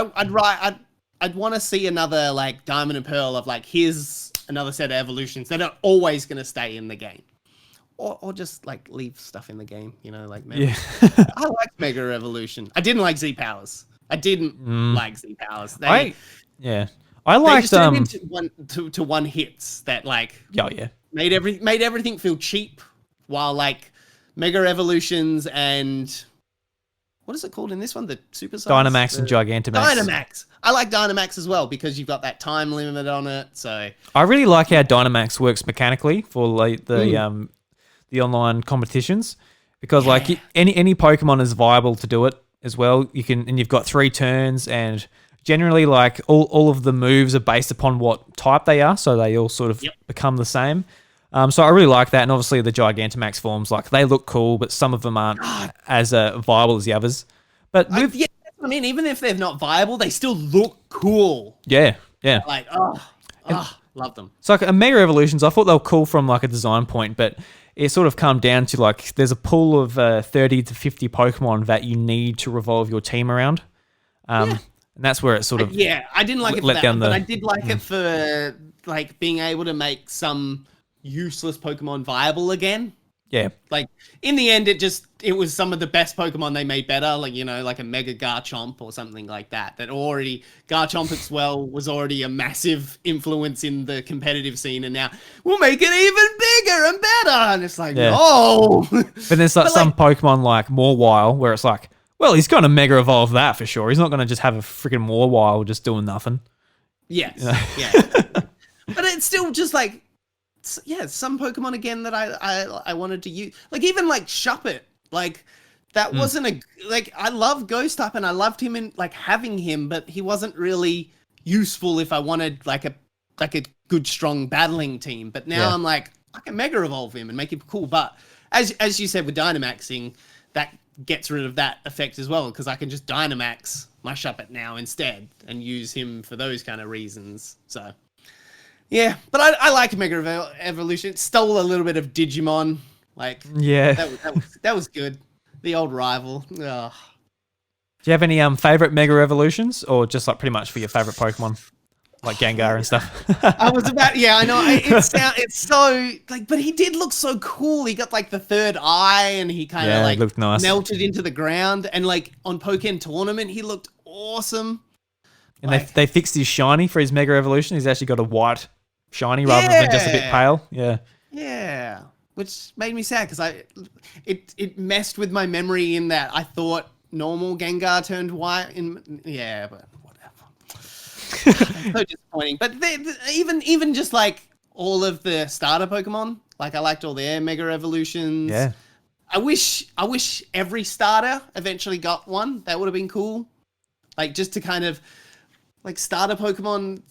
I'd want to see another like Diamond and Pearl of like, here's another set of evolutions that are always going to stay in the game, or just like leave stuff in the game, you know, like maybe. I like Mega Evolution. I didn't like Z powers. I didn't like Z powers. I liked they just into one hits that like made everything feel cheap, while like Mega Evolutions and what is it called in this one? The Super Size? Dynamax and Gigantamax. Dynamax. I like Dynamax as well because you've got that time limit on it. So I really like how Dynamax works mechanically for like the online competitions, because like any Pokemon is viable to do it as well. You can, and you've got 3 turns, and generally like all of the moves are based upon what type they are, so they all sort of become the same. So I really like that, and obviously the Gigantamax forms, like they look cool, but some of them aren't as viable as the others. But that's what I mean, even if they're not viable, they still look cool. Yeah. Like love them. So like a Mega Evolutions, I thought they were cool from like a design point, but it sort of come down to like there's a pool of 30 to 50 Pokemon that you need to revolve your team around. And that's where it sort of I didn't like it for that, but I did like it for like being able to make some useless Pokemon viable again. Yeah. Like in the end, it was some of the best Pokemon they made better, like, you know, like a Mega Garchomp or something like that. Garchomp as well was already a massive influence in the competitive scene, and now we'll make it even bigger and better. And it's like, no. But there's like some Pokemon like Mawile where it's like, Well, he's going to mega evolve that for sure. He's not going to just have a freaking Mawile just doing nothing. Yes. You know? Yeah. But it's still just like, yeah, some Pokemon again that I wanted to use. Like even like Shuppet, like that wasn't a like I love Ghost type and I loved him in like having him, but he wasn't really useful if I wanted like a good strong battling team. But now I'm like I can Mega Evolve him and make him cool. But as you said with Dynamaxing, that gets rid of that effect as well because I can just Dynamax my Shuppet now instead and use him for those kind of reasons. So. Yeah, but I like Mega Evolution. It stole a little bit of Digimon. Like, that was good. The old rival. Ugh. Do you have any favorite Mega Evolutions, or just like pretty much for your favorite Pokemon, like Gengar and stuff? I was about, I know. It's so like, but he did look so cool. He got like the third eye, and he kind of like looked nice. Melted into the ground. And like on Pokémon Tournament, he looked awesome. And like, they fixed his shiny for his Mega Evolution. He's actually got a white shiny rather than just a bit pale. Yeah, which made me sad because it messed with my memory in that I thought normal Gengar turned white. But whatever. So disappointing. But even just like all of the starter Pokemon, like I liked all their Mega Evolutions. Yeah. I wish every starter eventually got one. That would have been cool. Like just to kind of like starter Pokemon.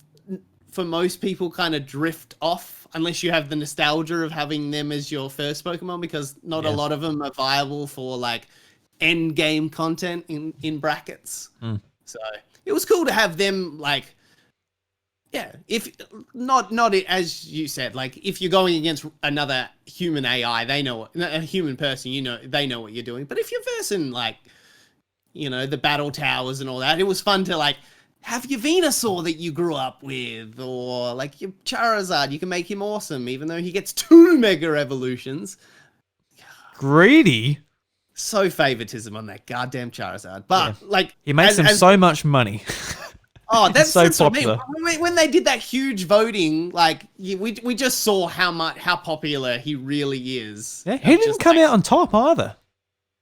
For most people kind of drift off unless you have the nostalgia of having them as your first Pokemon because not a lot of them are viable for like end game content in brackets. So it was cool to have them like, if not as you said, like if you're going against another human AI, they know a human person, they know what you're doing. But if you're versing like, the battle towers and all that, it was fun to like, have your Venusaur that you grew up with, or like your Charizard, you can make him awesome, even though he gets 2 Mega Evolutions. Greedy. So favoritism on that goddamn Charizard. But like he makes them so much money. Oh, that's so that's popular. When they did that huge voting, like we just saw how popular he really is. Yeah, he didn't come out on top either.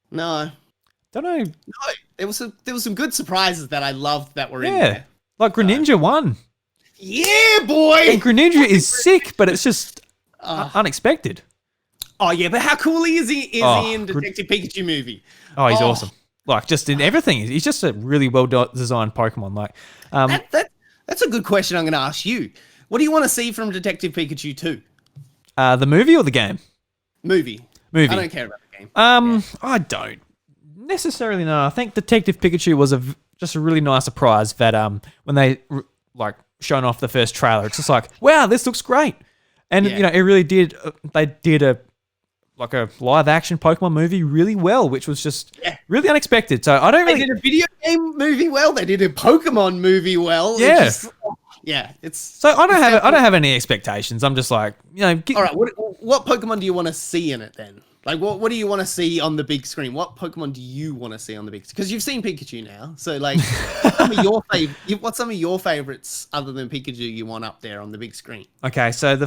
No. Don't know. No, there was some good surprises that I loved that were in there. Like Greninja won. Yeah, boy. And Greninja is sick, but it's just unexpected. Oh yeah, but how cool is he in Detective Pikachu movie? Oh, he's awesome. Like just in everything, he's just a really well designed Pokemon. Like that's a good question. I'm going to ask you. What do you want to see from Detective Pikachu 2? The movie or the game? Movie. I don't care about the game. I don't necessarily know. I think Detective Pikachu was just a really nice surprise that when they like shown off the first trailer, it's just like, wow, this looks great, and it really did. They did a live action Pokemon movie really well, which was just really unexpected. So I don't really. They did a video game movie well. They did a Pokemon movie well. Yeah. It's so I don't have any expectations. I'm just like, all right. What Pokemon do you want to see in it then? Like, what do you want to see on the big screen? What Pokemon do you want to see on the big screen? Because you've seen Pikachu now. So, like, what's some of your favorites other than Pikachu you want up there on the big screen? Okay, so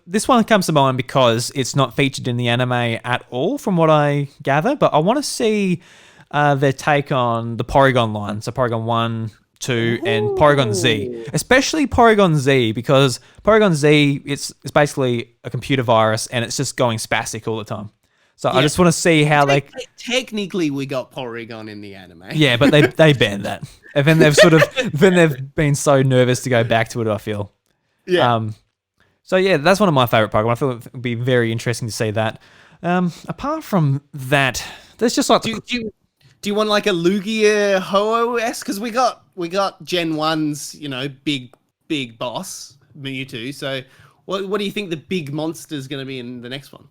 this one comes to mind because it's not featured in the anime at all, from what I gather. But I want to see their take on the Porygon line. So Porygon 1, 2, and Porygon Z. Especially Porygon Z, because Porygon Z, it's basically a computer virus, and it's just going spastic all the time. So I just want to see how technically we got Porygon in the anime. Yeah, but they banned that. And then they've been so nervous to go back to it, I feel. Yeah. So yeah, that's one of my favorite Pokemon. I feel it would be very interesting to see that. Apart from that, there's just like do you want like a Lugia Ho-Oh-esque? Because we got Gen 1's, big boss, Mewtwo. So what do you think the big monster is going to be in the next one?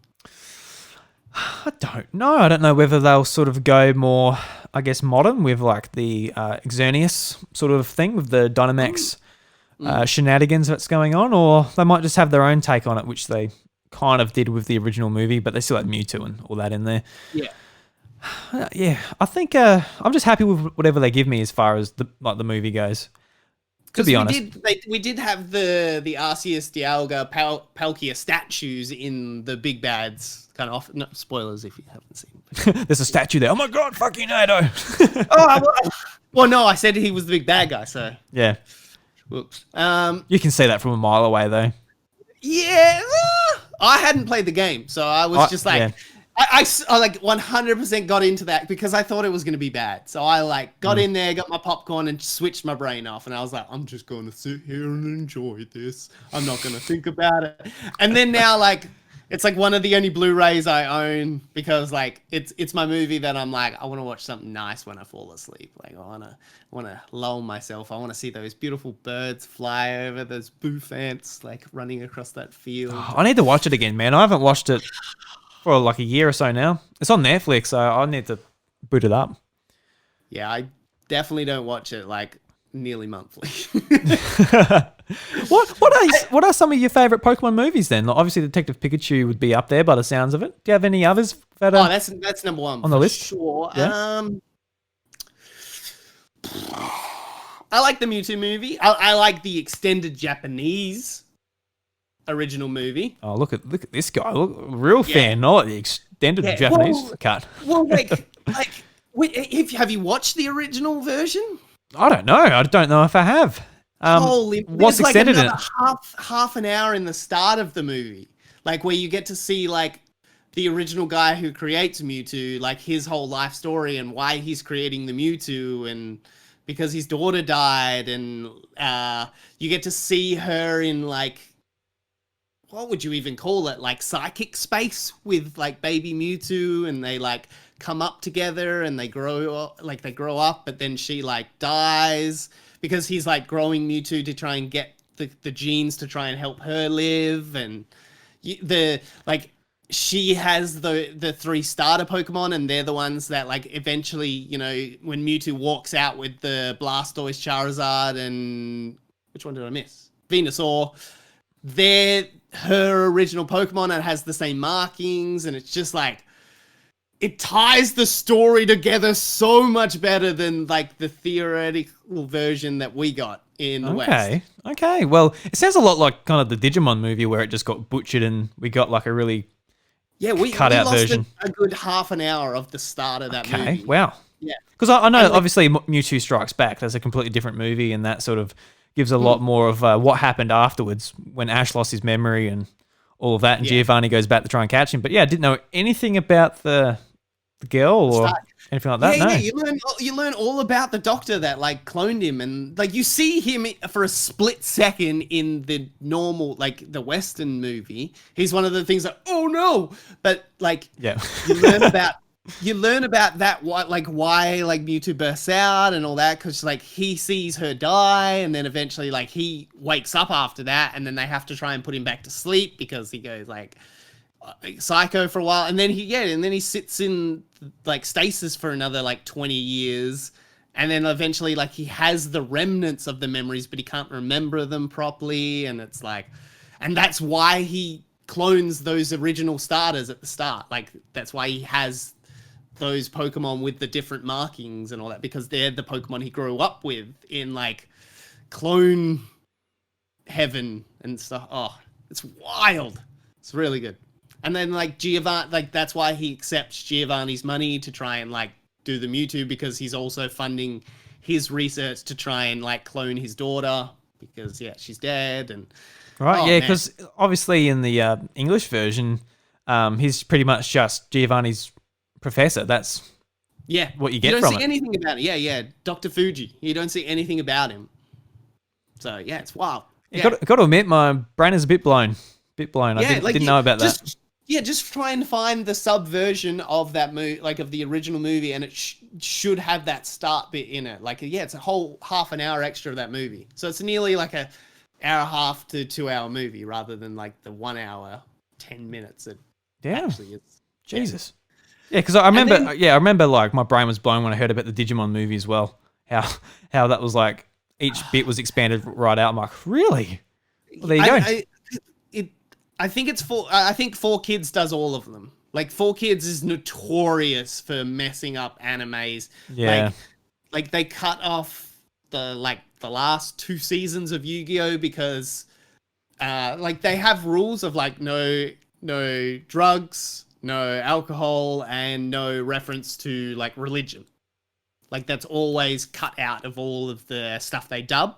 I don't know. I don't know whether they'll sort of go more, I guess, modern with like the Xerneas sort of thing with the Dynamax shenanigans that's going on, or they might just have their own take on it, which they kind of did with the original movie, but they still had Mewtwo and all that in there. Yeah. I think I'm just happy with whatever they give me as far as the movie goes. To be honest. We did have the Arceus, Dialga, Palkia statues in the big bads. Kind of off. No, spoilers if you haven't seen. There's a statue there. Oh my god, fuck you, Nato. Well, no, I said he was the big bad guy. So yeah. whoops. You can see that from a mile away, though. Yeah, I hadn't played the game, so I was just like, yeah. I like 100% got into that because I thought it was going to be bad. So I like got in there, got my popcorn and switched my brain off. And I was like, I'm just going to sit here and enjoy this. I'm not going to think about it. And then now like, it's like one of the only Blu-rays I own because like it's my movie that I'm like, I want to watch something nice when I fall asleep. Like I want to lull myself. I want to see those beautiful birds fly over, those boof ants like running across that field. I need to watch it again, man. I haven't watched it for like a year or so now. It's on Netflix, so I need to boot it up. Yeah, I definitely don't watch it like nearly monthly. What are some of your favorite Pokemon movies then? Like, obviously, Detective Pikachu would be up there by the sounds of it. Do you have any others that are? Oh, that's number one on the list. Sure. Yeah. I like the Mewtwo movie. I like the extended Japanese original movie. Oh, look at this guy. Look, real fan, not the extended Japanese cut. Well, wait, have you watched the original version? I don't know. I don't know if I have. Holy, what's like extended in it? half an hour in the start of the movie, like where you get to see like the original guy who creates Mewtwo, like his whole life story and why he's creating the Mewtwo, and because his daughter died, and you get to see her in like, what would you even call it? Like psychic space with like baby Mewtwo, and they like come up together and they grow up, but then she like dies because he's like growing Mewtwo to try and get the genes to try and help her live. And she has the 3 starter Pokemon, and they're the ones that like eventually, you know, when Mewtwo walks out with the Blastoise, Charizard, and which one did I miss? Venusaur. They're her original Pokemon and has the same markings, and it's just like, it ties the story together so much better than like the theoretical version that we got in the West. Okay. Well, it sounds a lot like kind of the Digimon movie where it just got butchered and we got like a really cut out version. A good half an hour of the start of that movie. Okay, wow. Yeah. Because I know obviously Mewtwo Strikes Back, that's a completely different movie, and that sort of gives a lot more of what happened afterwards when Ash lost his memory and all of that, and Giovanni goes back to try and catch him. But yeah, I didn't know anything about the girl or anything like that. Yeah, you learn all about the doctor that like cloned him, and like you see him for a split second in the normal, like the Western movie. He's one of the things that, oh no, but like you learn about that, why Mewtwo bursts out and all that, because like he sees her die, and then eventually like he wakes up after that, and then they have to try and put him back to sleep because he goes like psycho for a while, and then he sits in like stasis for another like 20 years, and then eventually like he has the remnants of the memories, but he can't remember them properly, and it's like, and that's why he clones those original starters at the start. Like that's why he has those Pokemon with the different markings and all that, because they're the Pokemon he grew up with in like clone heaven and stuff. Oh, it's wild. It's really good. And then like Giovanni, like that's why he accepts Giovanni's money to try and like do the Mewtwo, because he's also funding his research to try and like clone his daughter, because she's dead. And because obviously in the English version, he's pretty much just Giovanni's professor. That's what you get from it. You don't see anything about it. Yeah, Dr. Fuji. You don't see anything about him. So yeah, it's wild. Got to admit, my brain is a bit blown. I didn't know about that. Yeah, just try and find the subversion of that movie, like of the original movie, and it should have that start bit in it. Like, it's a whole half an hour extra of that movie. So it's nearly like a hour and a half to 2 hour movie, rather than like the 1 hour, 10 minutes. It actually is. Jesus. Yeah, because I remember like my brain was blown when I heard about the Digimon movie as well. How that was like each bit was expanded right out. I'm like, really? Well, there you go. I think it's I think 4Kids does all of them. Like 4Kids is notorious for messing up animes. Yeah. Like they cut off the the last 2 seasons of Yu-Gi-Oh because like they have rules of like no drugs, no alcohol, and no reference to like religion. Like that's always cut out of all of the stuff they dub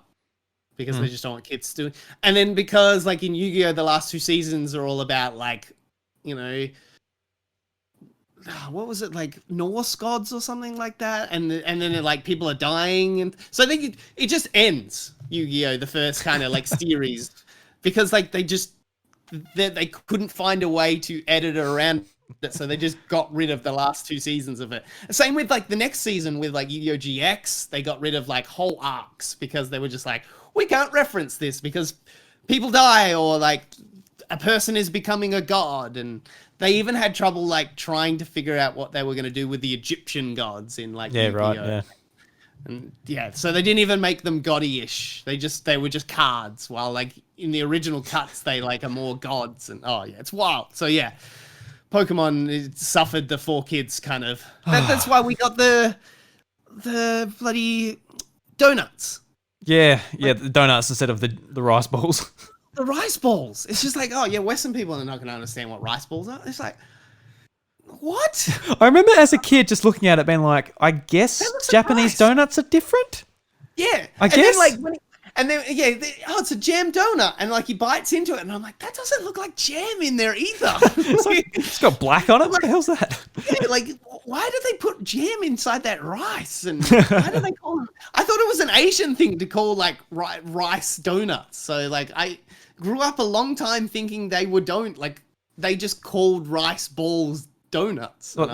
because they just don't want kids to do. And then because like in Yu-Gi-Oh the last 2 seasons are all about like, you know, what was it, like Norse gods or something like that, and then like people are dying, and so I think it just ends Yu-Gi-Oh the first kind of like series because like they couldn't find a way to edit it around it, so they just got rid of the last 2 seasons of it. Same with like the next season with like Yu-Gi-Oh GX, they got rid of like whole arcs because they were just like, we can't reference this because people die or like a person is becoming a god, and they even had trouble like trying to figure out what they were going to do with the Egyptian gods in like Yu-Gi-Oh. Right, yeah. And yeah, so they didn't even make them goddy-ish. They were just cards, while like in the original cuts they like are more gods, and oh yeah, it's wild. So yeah, Pokemon it suffered the 4 kids kind of. That's why we got the bloody donuts. Yeah, the donuts instead of the rice balls. The rice balls. It's just like, oh yeah, Western people are not going to understand what rice balls are. It's like, what? I remember as a kid just looking at it being like, I guess Japanese donuts are different? Yeah. I guess. It's a jam donut. And like he bites into it and I'm like, that doesn't look like jam in there either. It's got black on it? What the hell's that? Yeah, like, why did they put jam inside that rice? And why do they call them? I thought it was an Asian thing to call like rice donuts. So like I grew up a long time thinking they just called rice balls donuts. Look,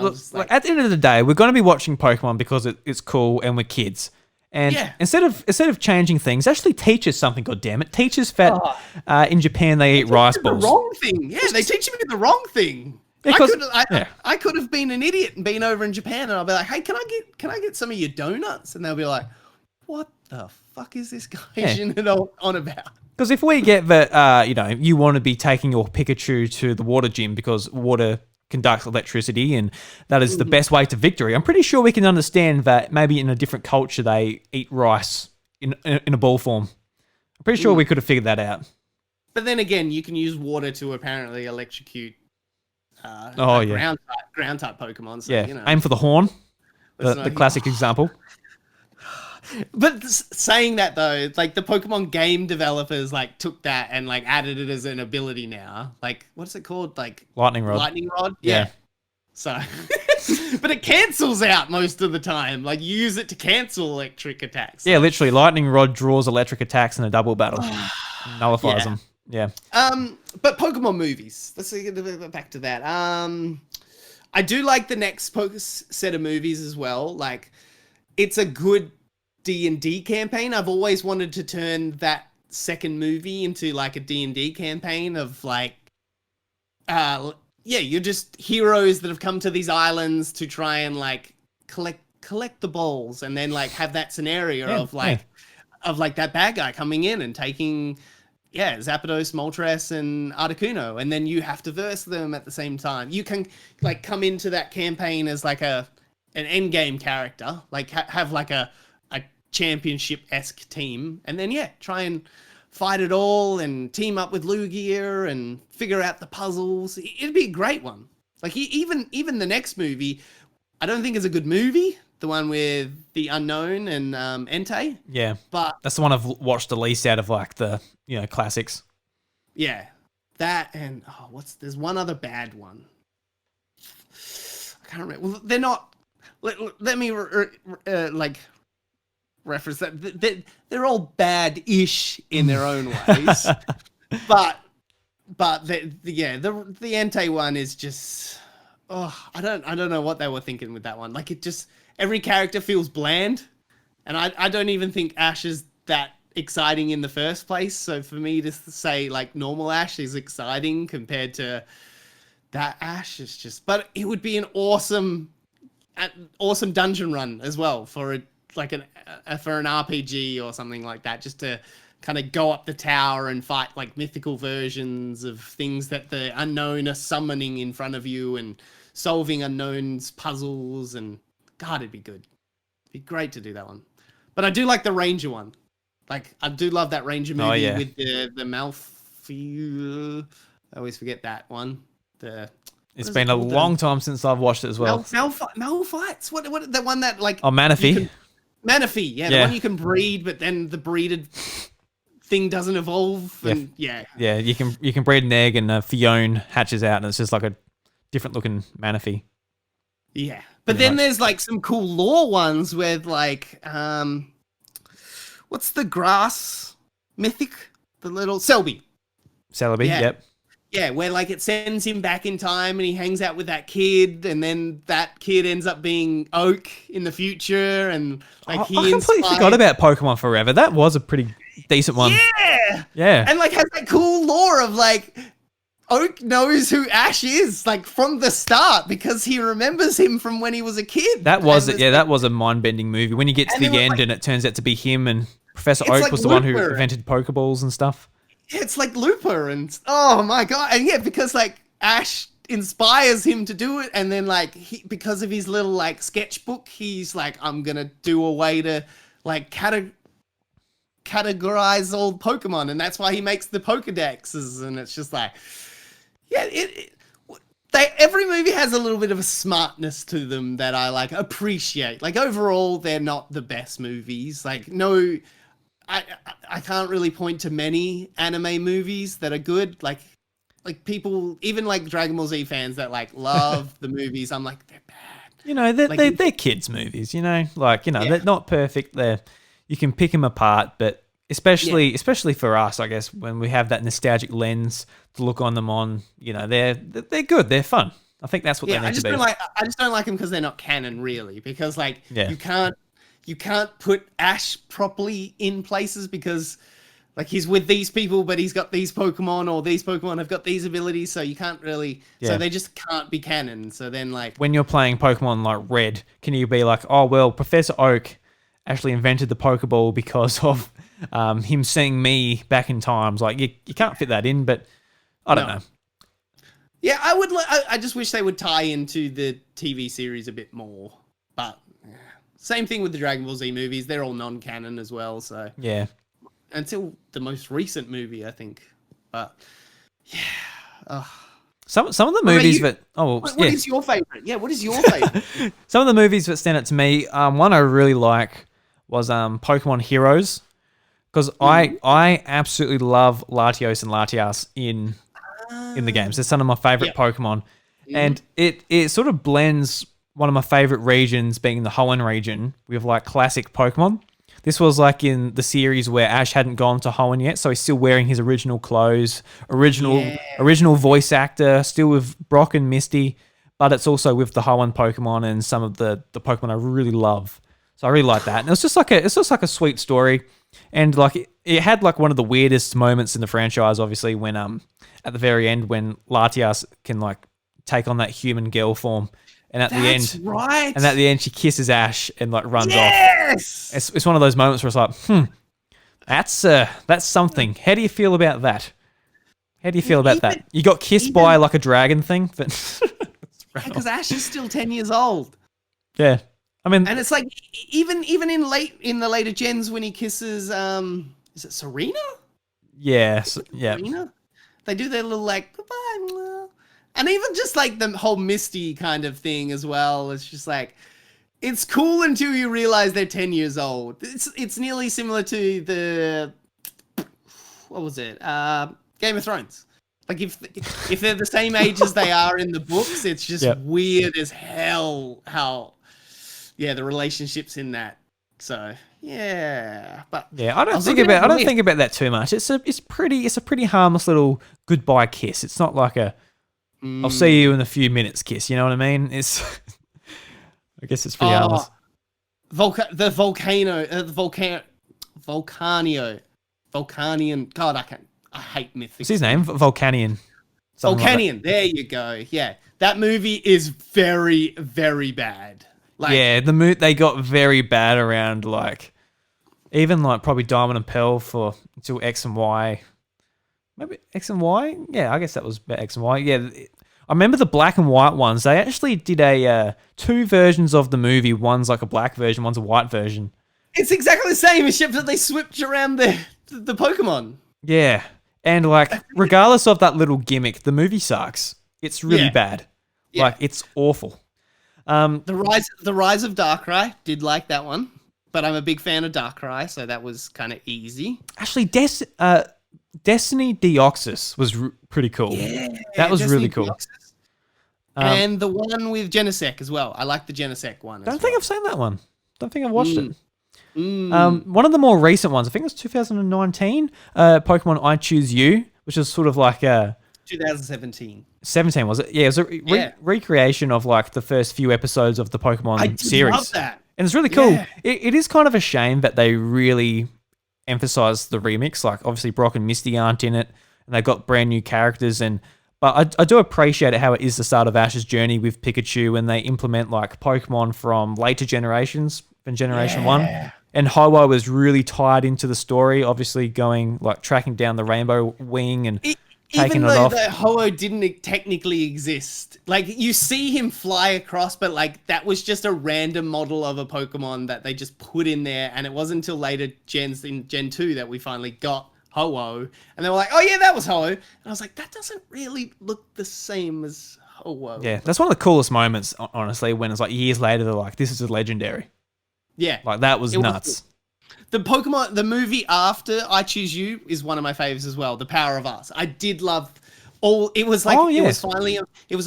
at the end of the day, we're going to be watching Pokemon because it's cool and we're kids. And instead of changing things, actually teach us something. Goddammit, teach us that in Japan they eat rice balls. The wrong thing. Yeah, they teach me the wrong thing. I could have been an idiot and been over in Japan, and I'll be like, hey, can I get some of your donuts? And they'll be like, what the fuck is this guy on about? Because if we get that, you want to be taking your Pikachu to the water gym because water conducts electricity and that is the best way to victory, I'm pretty sure we can understand that maybe in a different culture they eat rice in a ball form. I'm pretty sure we could have figured that out. But then again, you can use water to apparently electrocute ground type Pokemon. So, aim for the horn, the classic example. But saying that though, like the Pokemon game developers like took that and like added it as an ability now. Like what's it called? Like Lightning Rod. Lightning Rod? Yeah. So but it cancels out most of the time. Like you use it to cancel electric attacks. Yeah, literally Lightning Rod draws electric attacks in a double battle. Nullifies them. Yeah. But Pokemon movies. Let's get back to that. I do like the next set of movies as well. Like it's a good D&D campaign. I've always wanted to turn that second movie into like a D&D campaign of like you're just heroes that have come to these islands to try and like collect the balls, and then like have that scenario of that bad guy coming in and taking Zapdos, Moltres, and Articuno, and then you have to verse them at the same time. You can like come into that campaign as like an end game character, like have like a championship-esque team, and then try and fight it all and team up with Lugia and figure out the puzzles. It'd be a great one. Like even the next movie, I don't think is a good movie. The one with the Unknown and Entei. Yeah, but that's the one I've watched the least out of like the classics. Yeah, that and there's one other bad one. I can't remember. Well, they're not. Let me reference that. They're all bad-ish in their own ways, but the Entei one is just. I don't know what they were thinking with that one. Like it just. Every character feels bland, and I don't even think Ash is that exciting in the first place. So for me to say like normal Ash is exciting compared to that Ash is just. But it would be an awesome dungeon run as well for an RPG or something like that, just to kind of go up the tower and fight like mythical versions of things that the Unknown are summoning in front of you and solving Unknown's puzzles and. God, it'd be good. It'd be great to do that one. But I do like the Ranger one. Like I do love that Ranger movie Oh, yeah. with the Malfi. I always forget that one. It's been a long time since I've watched it as well. Malfights. What the one that like Oh, Manaphy. Manaphy, yeah, the one you can breed, but then the breeded thing doesn't evolve. And, yeah. You can breed an egg and Fiona hatches out, and it's just like a different looking Manaphy. Yeah, but then there's like some cool lore ones with like what's the grass mythic? The little Selby. Yep. Yeah, where like it sends him back in time and he hangs out with that kid, and then that kid ends up being Oak in the future, and like I completely forgot about Pokemon Forever. That was a pretty decent one. Yeah. And like has that cool lore of like Oak knows who Ash is like from the start because he remembers him from when he was a kid. That was it. Yeah, that was a mind-bending movie. When you get to the end and it turns out to be him, and Professor Oak like was the one who invented Pokeballs and stuff. It's like Looper, and oh my god, and yeah, because like Ash inspires him to do it, and then like because of his little like sketchbook, he's like, I'm gonna do a way to like categorize all Pokemon, and that's why he makes the Pokedexes, and it's just like, yeah, every movie has a little bit of a smartness to them that I like appreciate. Like overall, they're not the best movies. Like no. I can't really point to many anime movies that are good. Like people, even like Dragon Ball Z fans that like love the movies. I'm like, they're bad. You know, they're kids movies. You know, like they're not perfect. You can pick them apart, but especially for us, I guess, when we have that nostalgic lens to look on them on, you know, they're good. They're fun. I think that's what they need to be. I just don't like them because they're not canon, really. Because like you can't put Ash properly in places because like he's with these people, but he's got these Pokemon, or these Pokemon have got these abilities, so you can't really. Yeah. So they just can't be canon. So then, like when you're playing Pokemon like Red, can you be like, oh well, Professor Oak actually invented the Pokeball because of him seeing me back in times? Like you can't fit that in, but I don't know. Yeah, I just wish they would tie into the TV series a bit more, but. Same thing with the Dragon Ball Z movies. They're all non-canon as well, so... Yeah. Until the most recent movie, I think. But, yeah. Some of the movies that... What is your favourite? Yeah, what is your favourite? Some of the movies that stand out to me, one I really like was Pokemon Heroes. Because I absolutely love Latios and Latias in the games. They're some of my favourite Pokemon. And it sort of blends... one of my favorite regions being the Hoenn region with like classic Pokemon. This was like in the series where Ash hadn't gone to Hoenn yet, so he's still wearing his original clothes, original voice actor, still with Brock and Misty, but it's also with the Hoenn Pokemon and some of the Pokemon I really love. So I really like that. And it's just like a sweet story. And like it had like one of the weirdest moments in the franchise, obviously, when at the very end when Latias can like take on that human girl form. And at the end, she kisses Ash and like runs off. It's one of those moments where it's like, that's something. How do you feel about that? How do you feel about that? You got kissed by like a dragon thing, but because Ash is still 10 years old. Yeah, I mean, and it's like even in the later gens when he kisses, is it Serena? Yeah, Serena. They do their little like goodbye. And even just like the whole Misty kind of thing as well. It's just like, it's cool until you realize they're 10 years old. It's nearly similar to the, what was it? Game of Thrones. Like if they're the same age as they are in the books, it's just weird as hell how, the relationships in that. So but I don't think about that too much. It's a pretty harmless little goodbye kiss. It's not like a I'll see you in a few minutes kiss, you know what I mean? It's I guess it's pretty harmless. Volcanian. God, I hate mythics. What's his name? Volcanion. Volcanion. Like there you go. Yeah. That movie is very, very bad. Like, they got very bad around like even like probably Diamond and Pearl until X and Y. Maybe X and Y? Yeah, I guess that was about X and Y. Yeah, I remember the black and white ones. They actually did two versions of the movie. One's like a black version, one's a white version. It's exactly the same, except that they switched around the Pokemon. Yeah. And like, regardless of that little gimmick, the movie sucks. It's really bad. Yeah. Like, it's awful. The Rise of Darkrai, did like that one, but I'm a big fan of Darkrai, so that was kind of easy. Actually, Destiny Deoxys was pretty cool. Yeah, that was Destiny really cool. And the one with Genesect as well. I like the Genesect one. Don't think I've seen that one. Don't think I've watched it. Mm. One of the more recent ones, I think it was 2019, Pokemon I Choose You, which is sort of like a 2017. 17 was it? Yeah, it was a recreation of like the first few episodes of the Pokemon series. I love that. And it's really cool. Yeah. It is kind of a shame that they really emphasize the remix. Like obviously Brock and Misty aren't in it, and they've got brand new characters. But I do appreciate how it is the start of Ash's journey with Pikachu, and they implement like Pokemon from later generations than Generation 1. And Ho-Oh was really tied into the story, obviously going like tracking down the Rainbow Wing and taking it off. Even though Ho-Oh didn't technically exist, like you see him fly across, but like that was just a random model of a Pokemon that they just put in there, and it wasn't until later gens in Gen 2 that we finally got Ho-Oh, and they were like, oh yeah, that was Ho-Oh. And I was like, that doesn't really look the same as Ho-Oh. Yeah, that's one of the coolest moments, honestly, when it's like years later, they're like, this is a legendary. Yeah. Like that was nuts. The movie after I Choose You is one of my favorites as well. The Power of Us. I did love it was like, it was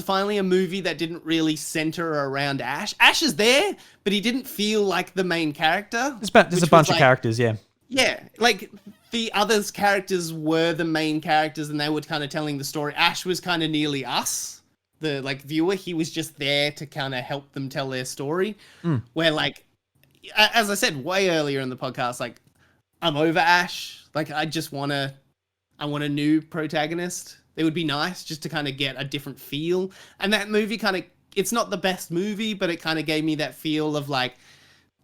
finally a movie that didn't really center around Ash. Ash is there, but he didn't feel like the main character. There's a bunch of characters, yeah. Yeah, like the others characters were the main characters and they were kind of telling the story. Ash was kind of nearly us, the like viewer. He was just there to kind of help them tell their story. Where like, as I said way earlier in the podcast, like I'm over Ash. Like I want a new protagonist. It would be nice just to kind of get a different feel. And that movie it's not the best movie, but it kind of gave me that feel of like,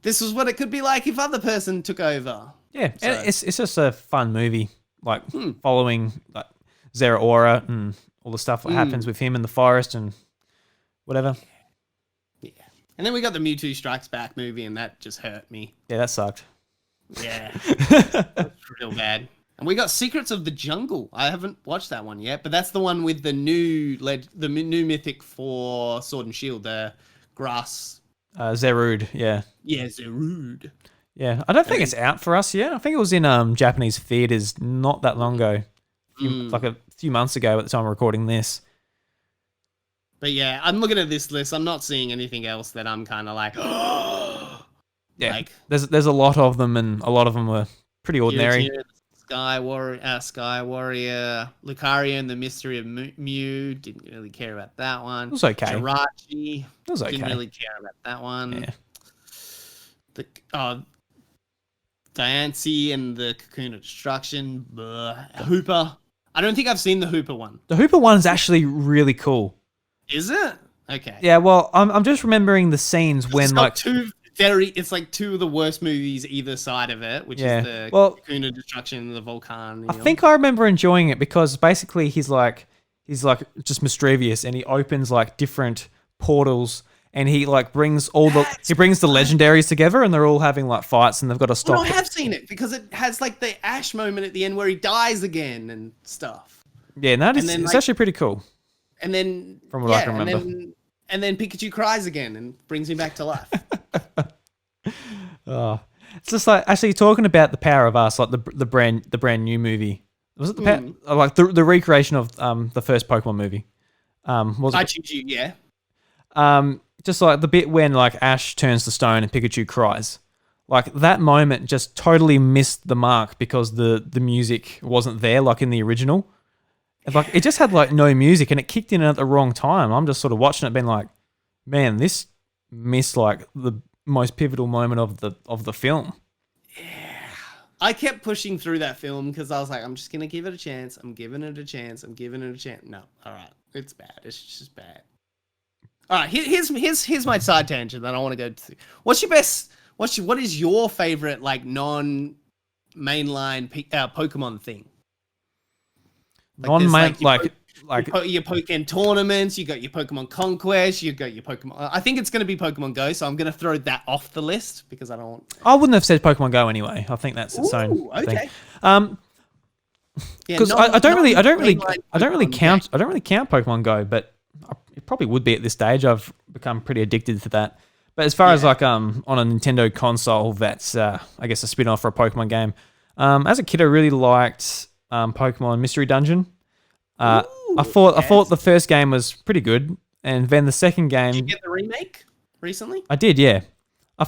this is what it could be like if other person took over. Yeah, so. It's just a fun movie, like following like Zeraora and all the stuff that happens with him in the forest and whatever. Yeah. And then we got the Mewtwo Strikes Back movie, and that just hurt me. Yeah, that sucked. Yeah. That's real bad. And we got Secrets of the Jungle. I haven't watched that one yet, but that's the one with the new mythic for Sword and Shield, the grass. Zarude, yeah. Yeah, Zarude. Yeah, I don't think it's out for us yet. I think it was in Japanese theaters not that long ago, like a few months ago at the time of recording this. But yeah, I'm looking at this list. I'm not seeing anything else that I'm kind of like, yeah. Like, there's a lot of them, and a lot of them were pretty ordinary. Sky Warrior, Lucario and the Mystery of Mew. Didn't really care about that one. It was okay. Jirachi. It was okay. Didn't really care about that one. Yeah. Diancie and the Cocoon of Destruction. Hooper. I don't think I've seen the Hooper one. The Hooper one's actually really cool. Is it? Okay. Yeah, well, I'm just remembering the scenes when like it's like two of the worst movies either side of it, which is the Cocoon of Destruction and the Volcan. I think I remember enjoying it because basically he's like just mischievous, and he opens like different portals, and he like brings the legendaries together, and they're all having like fights, and they've got to stop. Well, I have seen it because it has like the Ash moment at the end where he dies again and stuff. Yeah, it's actually pretty cool. And then from what I can remember. And then Pikachu cries again and brings me back to life. Oh, it's just like actually talking about the Power of Us, like the brand new movie. Was it like the recreation of the first Pokemon movie? I Choose You, yeah. Just like the bit when like Ash turns to stone and Pikachu cries, like that moment just totally missed the mark because the music wasn't there like in the original. Like it just had like no music, and it kicked in at the wrong time. I'm just sort of watching it, being like, man, this missed like the most pivotal moment of the film. Yeah, I kept pushing through that film because I was like, I'm just gonna give it a chance. I'm giving it a chance. No, all right, it's bad. It's just bad. All right, here's my side tangent that I want to go to. What is your favorite like non-mainline Pokemon thing? Non-main, like like your Pokemon tournaments, you got your Pokemon Conquest, you got your Pokemon. I think it's going to be Pokemon Go, so I'm going to throw that off the list because I don't. I wouldn't have said Pokemon Go anyway. I think that's its own thing. Okay. Because I don't really Pokemon count Pokemon Go, but it probably would be at this stage. I've become pretty addicted to that. But as far as like on a Nintendo console, that's I guess a spin-off for a Pokemon game. As a kid, I really liked Pokemon Mystery Dungeon. I thought the first game was pretty good, and then the second game. Did you get the remake recently? I did, yeah.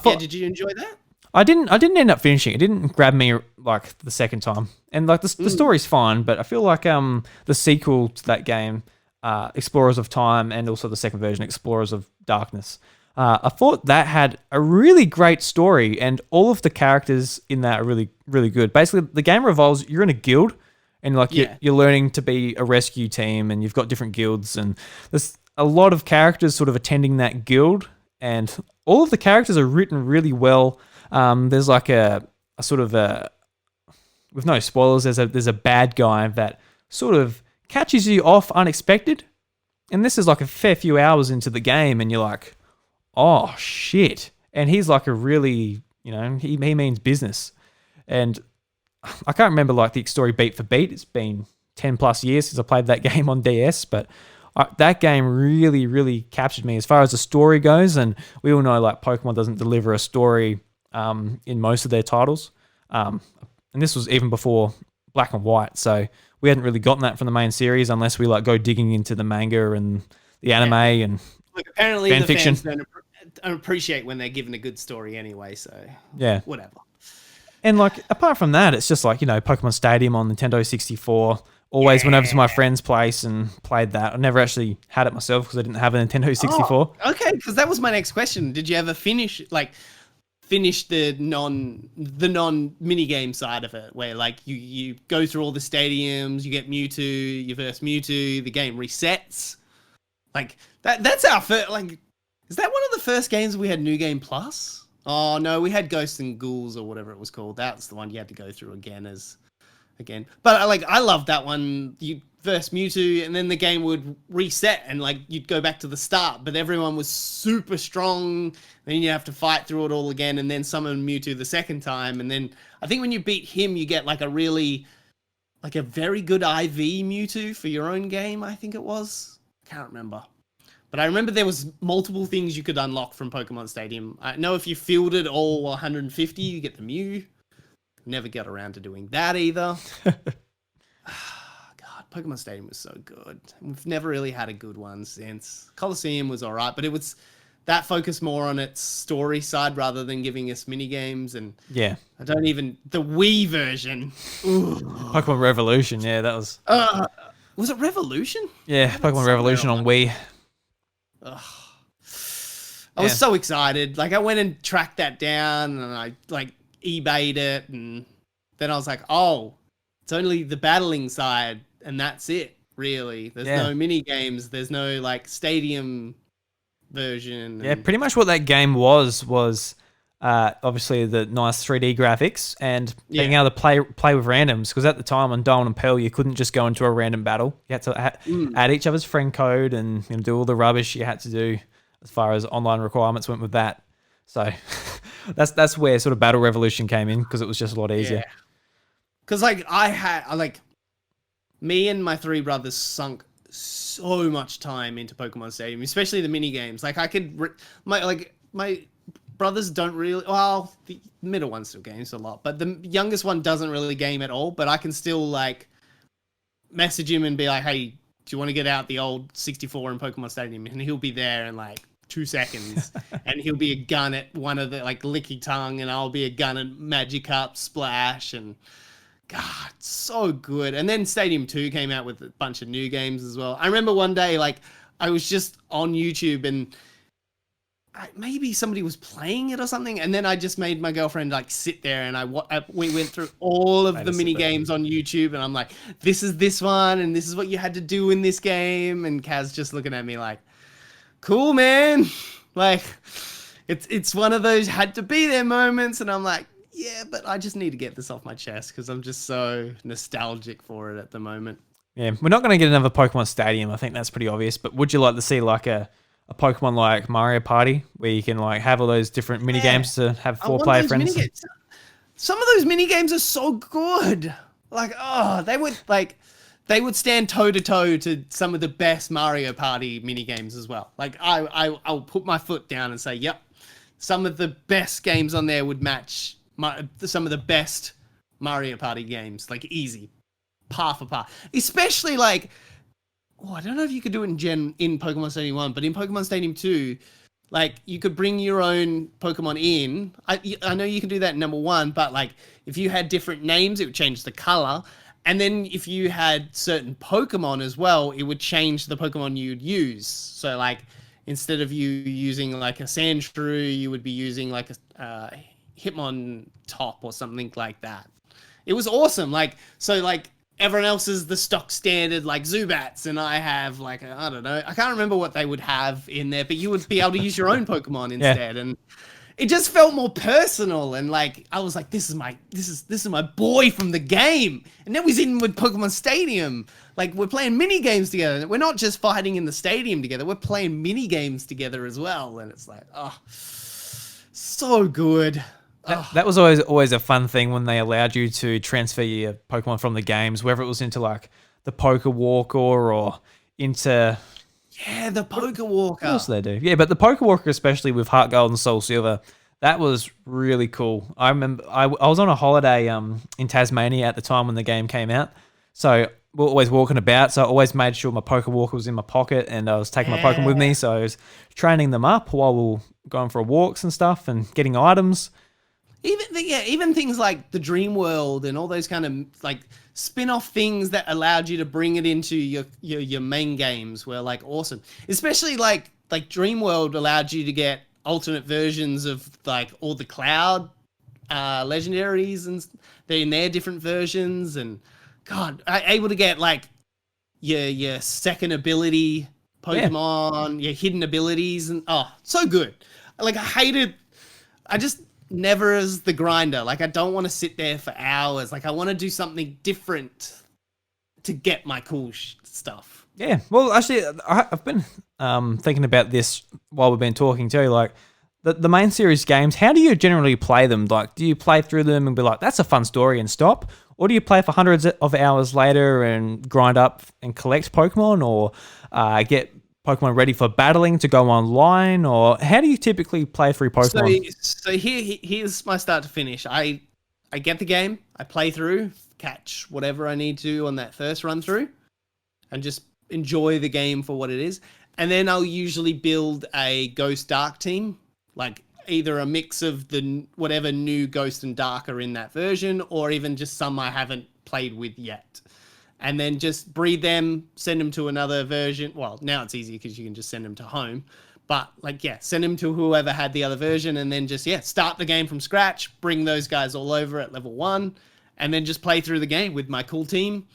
Did you enjoy that? I didn't end up finishing. It didn't grab me like the second time, and like the story's fine, but I feel like the sequel to that game, Explorers of Time, and also the second version, Explorers of Darkness. I thought that had a really great story, and all of the characters in that are really, really good. Basically, the game revolves. You're in a guild, and like you're learning to be a rescue team, and you've got different guilds, and there's a lot of characters sort of attending that guild, and all of the characters are written really well. There's like a sort of with no spoilers, there's a bad guy that sort of catches you off unexpected, and this is like a fair few hours into the game, and you're like, oh shit, and he's like a really, he means business, and I can't remember like the story beat for beat. It's been 10 plus years since I played that game on DS, but that game really, really captured me as far as the story goes, and we all know like Pokemon doesn't deliver a story in most of their titles, and this was even before Black and White, so we hadn't really gotten that from the main series unless we like go digging into the manga and the anime and apparently fan the fiction. fans don't appreciate when they're given a good story anyway, so yeah, whatever. And like apart from that, it's just like Pokemon Stadium on Nintendo 64. Always went over to my friend's place and played that. I never actually had it myself because I didn't have a Nintendo 64. Oh, okay, because that was my next question. Did you ever finish the non mini game side of it, where like you go through all the stadiums, you get Mewtwo, you verse Mewtwo, the game resets, like that's our first, like, is that one of the first games we had New Game Plus? Oh no, we had Ghosts and Ghouls or whatever it was called. That's the one you had to go through again. But I love that one. You verse Mewtwo, and then the game would reset, and like you'd go back to the start. But everyone was super strong. Then you have to fight through it all again, and then summon Mewtwo the second time. And then I think when you beat him, you get like a very good IV Mewtwo for your own game. I think it was. I can't remember. But I remember there was multiple things you could unlock from Pokemon Stadium. I know if you fielded all 150, you get the Mew. Never got around to doing that either. God, Pokemon Stadium was so good. We've never really had a good one since. Coliseum was all right, but it was that focused more on its story side rather than giving us mini games. And yeah, the Wii version. Ooh. Pokemon Revolution, yeah, that was. Was it Revolution? Yeah, Pokemon Revolution on Wii. Ugh. I was so excited. Like I went and tracked that down, and I like eBayed it, and then I was like, oh, it's only the battling side, and that's it, really. There's no mini games, there's no like stadium version. Yeah, pretty much what that game was obviously the nice 3D graphics and being able to play with randoms, because at the time on Diamond and Pearl you couldn't just go into a random battle. You had to add each other's friend code and do all the rubbish you had to do as far as online requirements went with that. So that's where sort of Battle Revolution came in, because it was just a lot easier. Because me and my three brothers sunk so much time into Pokemon Stadium, especially the mini games. Like my brothers don't really. Well, the middle one still games a lot, but the youngest one doesn't really game at all. But I can still like message him and be like, "Hey, do you want to get out the old 64 in Pokemon Stadium?" And he'll be there in like 2 seconds, and he'll be a gun at one of the like Licky Tongue, and I'll be a gun at Magikarp, Splash, and God, so good. And then Stadium 2 came out with a bunch of new games as well. I remember one day, like, I was just on YouTube and maybe somebody was playing it or something, and then I just made my girlfriend like sit there, and we went through all of the mini games on YouTube, and I'm like, this is this one, and this is what you had to do in this game, and Kaz just looking at me like, cool, man. Like, it's one of those had to be there moments, and I'm like, yeah, but I just need to get this off my chest because I'm just so nostalgic for it at the moment. Yeah, we're not going to get another Pokemon Stadium. I think that's pretty obvious. But would you like to see like a Pokemon like Mario Party where you can like have all those different mini games to have four-player friends? Some of those mini games are so good. Like, oh, they would stand toe to toe to some of the best Mario Party mini games as well. Like, I'll put my foot down and say, yep, some of the best games on there would match some of the best Mario Party games. Like, easy, par for par. Especially like, oh, I don't know if you could do it in Pokemon Stadium 1, but in Pokemon Stadium 2, like, you could bring your own Pokemon in. I know you can do that in number 1, but like, if you had different names, it would change the color. And then if you had certain Pokemon as well, it would change the Pokemon you'd use. So like, instead of you using like a Sandshrew, you would be using like a Hitmon top or something like that. It was awesome. Like, so like, everyone else is the stock standard like Zubats, and I have like I don't know, I can't remember what they would have in there, but you would be able to use your own Pokemon instead, and it just felt more personal. And like I was like, this is my boy from the game, and then he's in with Pokemon Stadium. Like we're playing mini games together. We're not just fighting in the stadium together. We're playing mini games together as well, and it's like, oh, so good. That was always a fun thing when they allowed you to transfer your Pokemon from the games, whether it was into like the Poker Walker or into the Poker Walker. What else do they do? Yeah, but the Poker Walker, especially with Heart Gold and Soul Silver, that was really cool. I remember I was on a holiday in Tasmania at the time when the game came out, so we're always walking about. So I always made sure my Poker Walker was in my pocket and I was taking my Pokemon with me. So I was training them up while we were going for walks and stuff and getting items. Even things like the Dream World and all those kind of like spin-off things that allowed you to bring it into your main games were like awesome. Especially like Dream World allowed you to get alternate versions of like all the Cloud legendaries, and they're in their different versions, and God, able to get like your second ability Pokemon, your hidden abilities, and oh, so good. Like I just never as the grinder. Like I don't want to sit there for hours. Like I want to do something different to get my cool stuff. Yeah. Well, actually, I've been thinking about this while we've been talking too. Like the main series games, how do you generally play them? Like, do you play through them and be like, that's a fun story and stop? Or do you play for hundreds of hours later and grind up and collect Pokemon, or get Pokemon ready for battling to go online, or how do you typically play through Pokemon? So here's my start to finish. I get the game, I play through, catch whatever I need to on that first run through, and just enjoy the game for what it is. And then I'll usually build a Ghost Dark team, like either a mix of the whatever new Ghost and Dark are in that version, or even just some I haven't played with yet. And then just breed them, send them to another version. Well, now it's easy because you can just send them to home. But like, send them to whoever had the other version, and then just, start the game from scratch, bring those guys all over at level 1, and then just play through the game with my cool team.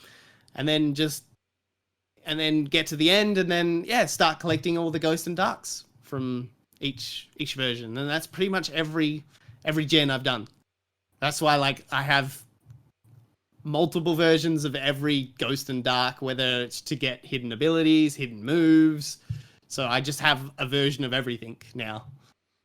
And then get to the end, and then, start collecting all the Ghosts and Darks from each version. And that's pretty much every gen I've done. That's why, like, I have multiple versions of every Ghost and Dark, whether it's to get hidden abilities, hidden moves. So I just have a version of everything now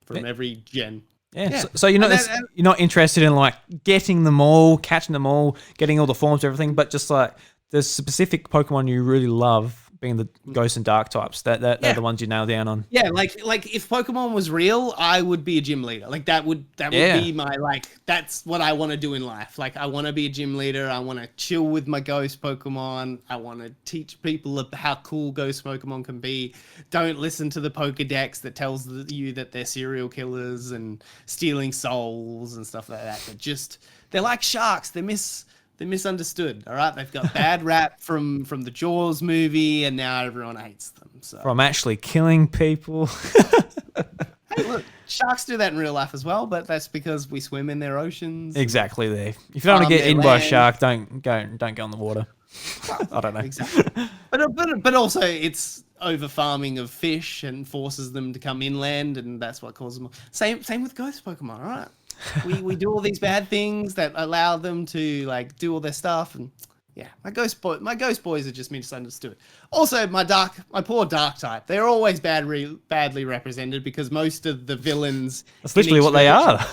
from every gen. Yeah. So you're not interested in like getting them all, catching them all, getting all the forms, everything, but just like the specific Pokemon you really love being the Ghost and Dark types. They're the ones you nail down on. Yeah, like if Pokemon was real, I would be a gym leader. Like that would be my that's what I want to do in life. Like I want to be a gym leader. I want to chill with my Ghost Pokemon. I want to teach people how cool Ghost Pokemon can be. Don't listen to the Pokedex that tells you that they're serial killers and stealing souls and stuff like that. They're like sharks. They're misunderstood, all right? They've got bad rap from the Jaws movie, and now everyone hates them. So from actually killing people. Hey, look, sharks do that in real life as well, but that's because we swim in their oceans. Exactly. There. If you don't want to get eaten by a shark, don't go in the water. I don't know. Exactly. But also it's over farming of fish and forces them to come inland, and that's what causes them. Same with Ghost Pokemon, all right? We do all these bad things that allow them to like do all their stuff, and my ghost boys are just misunderstood. Also, my poor dark type. They're always badly represented because most of the villains. That's literally what they are.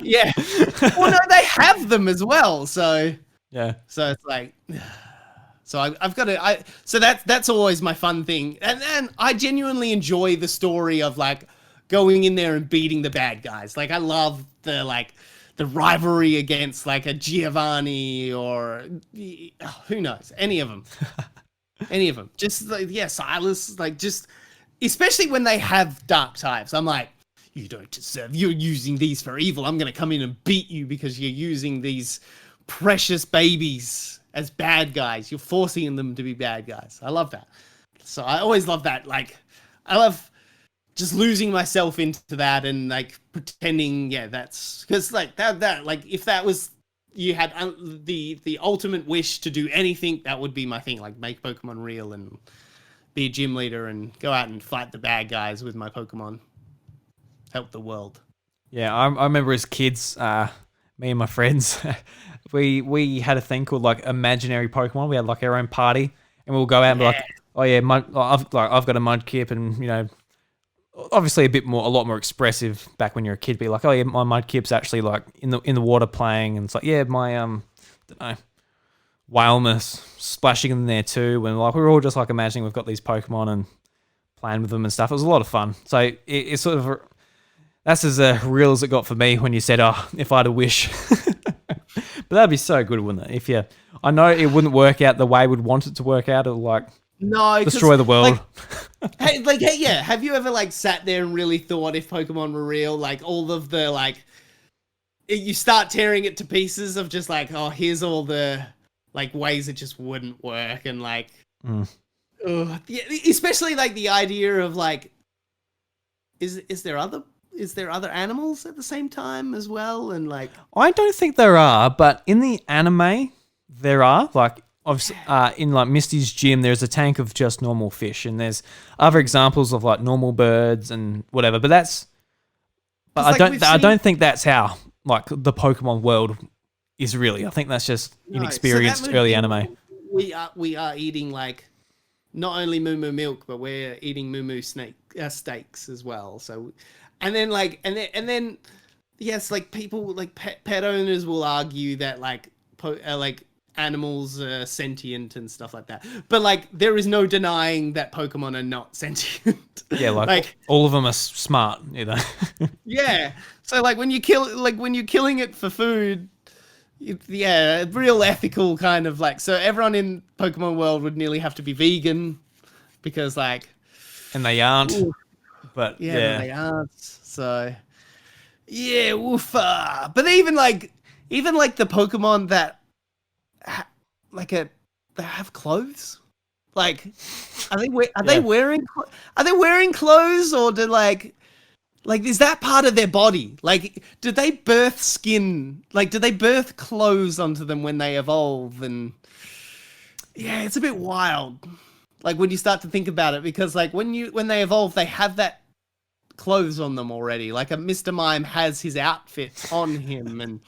Yeah. Well, no, they have them as well. So yeah. So it's like. So I've got to. So that's always my fun thing, and then I genuinely enjoy the story of like going in there and beating the bad guys. Like I love the rivalry against like a Giovanni or who knows, any of them. Just like, Silas, like just, especially when they have dark types. I'm like, you don't deserve, you're using these for evil. I'm going to come in and beat you because you're using these precious babies as bad guys. You're forcing them to be bad guys. I love that. So I always love that. Like, I love just losing myself into that and like pretending, that's because like that like if that was you had the ultimate wish to do anything, that would be my thing. Like make Pokemon real and be a gym leader and go out and fight the bad guys with my Pokemon. Help the world. Yeah, I remember as kids, me and my friends, we had a thing called like imaginary Pokemon. We had like our own party, and we'll go out and be like, oh yeah, I've got a Mudkip, and you know. Obviously, a lot more expressive back when you're a kid. Be like, oh yeah, my Mudkip's actually like in the water playing, and it's like, yeah, my don't know, Whalmus splashing in there too. And like we're all just like imagining we've got these Pokemon and playing with them and stuff. It was a lot of fun. So it's sort of that's as real as it got for me when you said, oh, if I had a wish. But that'd be so good, wouldn't it? I know it wouldn't work out the way we'd want it to work out. It'll like. No, destroy the world. Have you ever like sat there and really thought if Pokemon were real, like all of the like, you start tearing it to pieces of just like, oh, here's all the like ways it just wouldn't work, and like, especially like the idea of like, is there other animals at the same time as well, and like, I don't think there are, but in the anime there are like. In like Misty's gym, there's a tank of just normal fish, and there's other examples of like normal birds and whatever. But I don't think that's how like the Pokemon world is really. I think that's just inexperienced early anime. We are eating like not only Moo Moo milk, but we're eating Moo Moo steaks as well. So, and then yes, like people like pet owners will argue that like animals are sentient and stuff like that, but like there is no denying that Pokemon are not sentient. Yeah, like all of them are smart, you know. Yeah, so like when you're killing it for food, real ethical kind of like. So everyone in Pokemon world would nearly have to be vegan because like, and they aren't. Ooh. But they aren't. So yeah, woofa. But even like the Pokemon that. They have clothes. Like, are they wearing clothes, or do like is that part of their body? Like, do they birth skin? Like, do they birth clothes onto them when they evolve? And yeah, it's a bit wild. Like when you start to think about it, because like when they evolve, they have that clothes on them already. Like a Mr. Mime has his outfit on him, and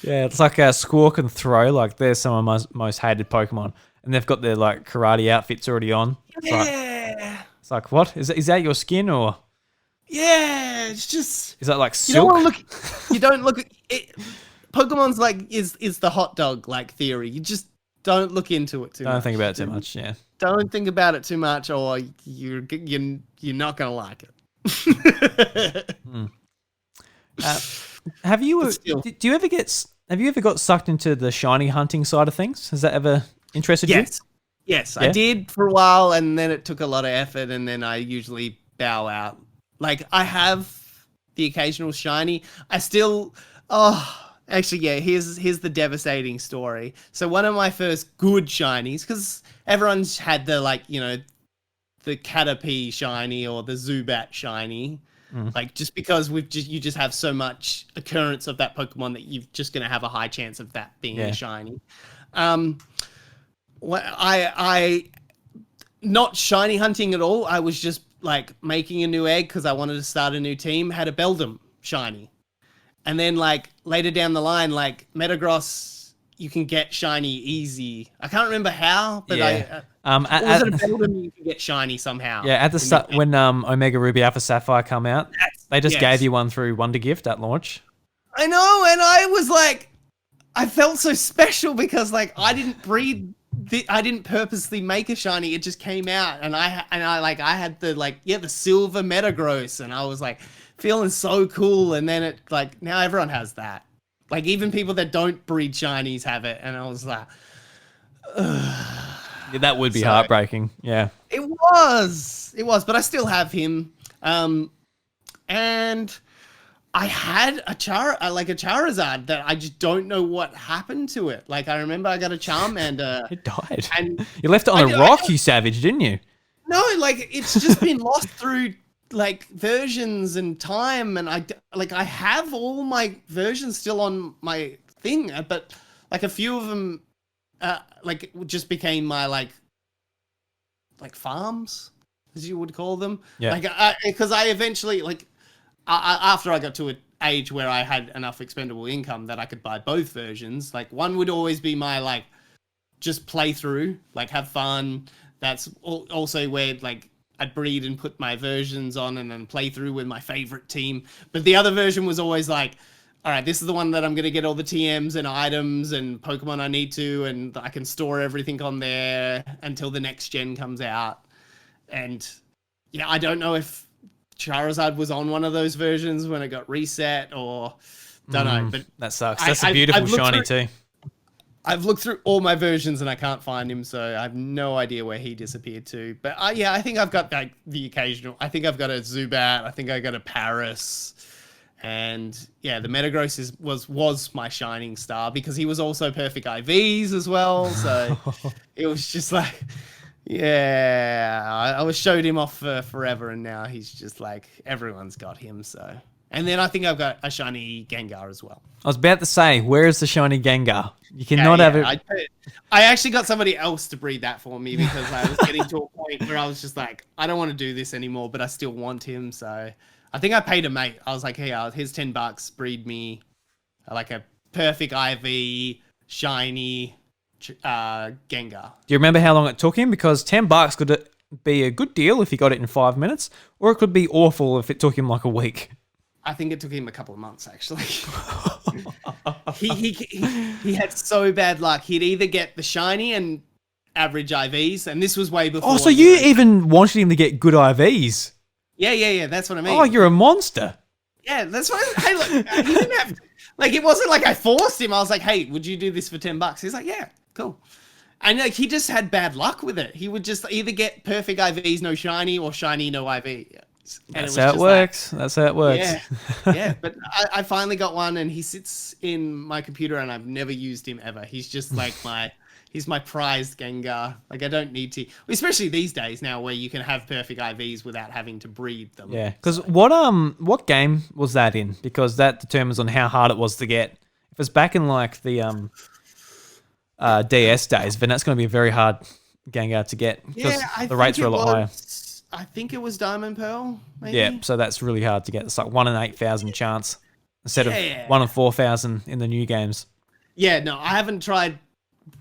yeah, it's like a Squawk and Throw. Like they're some of my most hated Pokemon, and they've got their like karate outfits already on. It's like what is that your skin or? Yeah, it's just. Is that like silk? You don't look at it. Pokemon's like is the hot dog like theory. You just don't look into it too much. Don't think about it too much. Yeah. Don't think about it too much, or you're not gonna like it. Have you ever got sucked into the shiny hunting side of things? Has that ever interested you? Yes, I did for a while, and then it took a lot of effort, and then I usually bow out. Like I have the occasional shiny. I still here's the devastating story. So one of my first good shinies, because everyone's had the the Caterpie shiny or the Zubat shiny. Like just because you just have so much occurrence of that Pokemon that you're just gonna have a high chance of that being a shiny. I not shiny hunting at all. I was just like making a new egg because I wanted to start a new team. Had a Beldum shiny, and then like later down the line, like Metagross you can get shiny easy. I can't remember how, but Yeah. or was it a Beldum you can get shiny somehow? Yeah, at the start when Omega Ruby Alpha Sapphire come out, they just gave you one through Wonder Gift at launch. I know, and I was like, I felt so special because like I didn't breed. I didn't purposely make a shiny. It just came out, and I had the silver Metagross, and I was like feeling so cool. And then it like now everyone has that. Like even people that don't breed shinies have it, and I was like, ugh. Yeah, that would be heartbreaking. Yeah, it was, but I still have him. And I had a Charizard that I just don't know what happened to it. Like I remember I got a Charmander. It died. And you left it on a rock, you savage, didn't you? No, like it's just been lost through like versions and time, and I have all my versions still on my thing, but like a few of them like just became my like farms, as you would call them. Yeah. Like because I eventually like after I got to an age where I had enough expendable income that I could buy both versions. Like one would always be my like just play through, like have fun. That's also where like I'd breed and put my versions on and then play through with my favorite team. But the other version was always like, all right, this is the one that I'm going to get all the TMs and items and Pokemon I need to, and I can store everything on there until the next gen comes out. And yeah, I don't know if Charizard was on one of those versions when it got reset or don't know. But that sucks. That's a beautiful shiny too. I've looked through all my versions and I can't find him, so I have no idea where he disappeared to. But yeah, I think I've got like the occasional. I think I've got a Zubat. I think I got a Paris, and yeah, the Metagross was my shining star because he was also perfect IVs as well. So it was just like, yeah, I was showed him off for forever, and now he's just like everyone's got him. So. And then I think I've got a shiny Gengar as well. I was about to say, where is the shiny Gengar? You cannot have it. I actually got somebody else to breed that for me because I was getting to a point where I was just like, I don't want to do this anymore, but I still want him. So I think I paid a mate. I was like, hey, here's $10. Breed me like a perfect IV shiny Gengar. Do you remember how long it took him? Because $10 could be a good deal if he got it in 5 minutes, or it could be awful if it took him like a week. I think it took him a couple of months, actually. he had so bad luck. He'd either get the shiny and average IVs, and this was way before. Oh, so you even wanted him to get good IVs? Yeah. That's what I mean. Oh, you're a monster. Yeah, that's what. Hey, look, he didn't have to. Like, it wasn't like I forced him. I was like, hey, would you do this for $10? He's like, yeah, cool. And like, he just had bad luck with it. He would just either get perfect IVs, no shiny, or shiny, no IV. Yeah. That's how it works. That's how it works. Yeah. But I finally got one, and he sits in my computer, and I've never used him ever. He's just like he's my prized Gengar. Like I don't need to, especially these days now where you can have perfect IVs without having to breed them. Yeah. Because what game was that in? Because that determines on how hard it was to get. If it's back in like the DS days, then that's going to be a very hard Gengar to get because the rates are a lot higher. I think it was Diamond Pearl, maybe? Yeah, so that's really hard to get. It's like 1 in 8,000 chance instead of 1 in 4,000 in the new games. Yeah, no, I haven't tried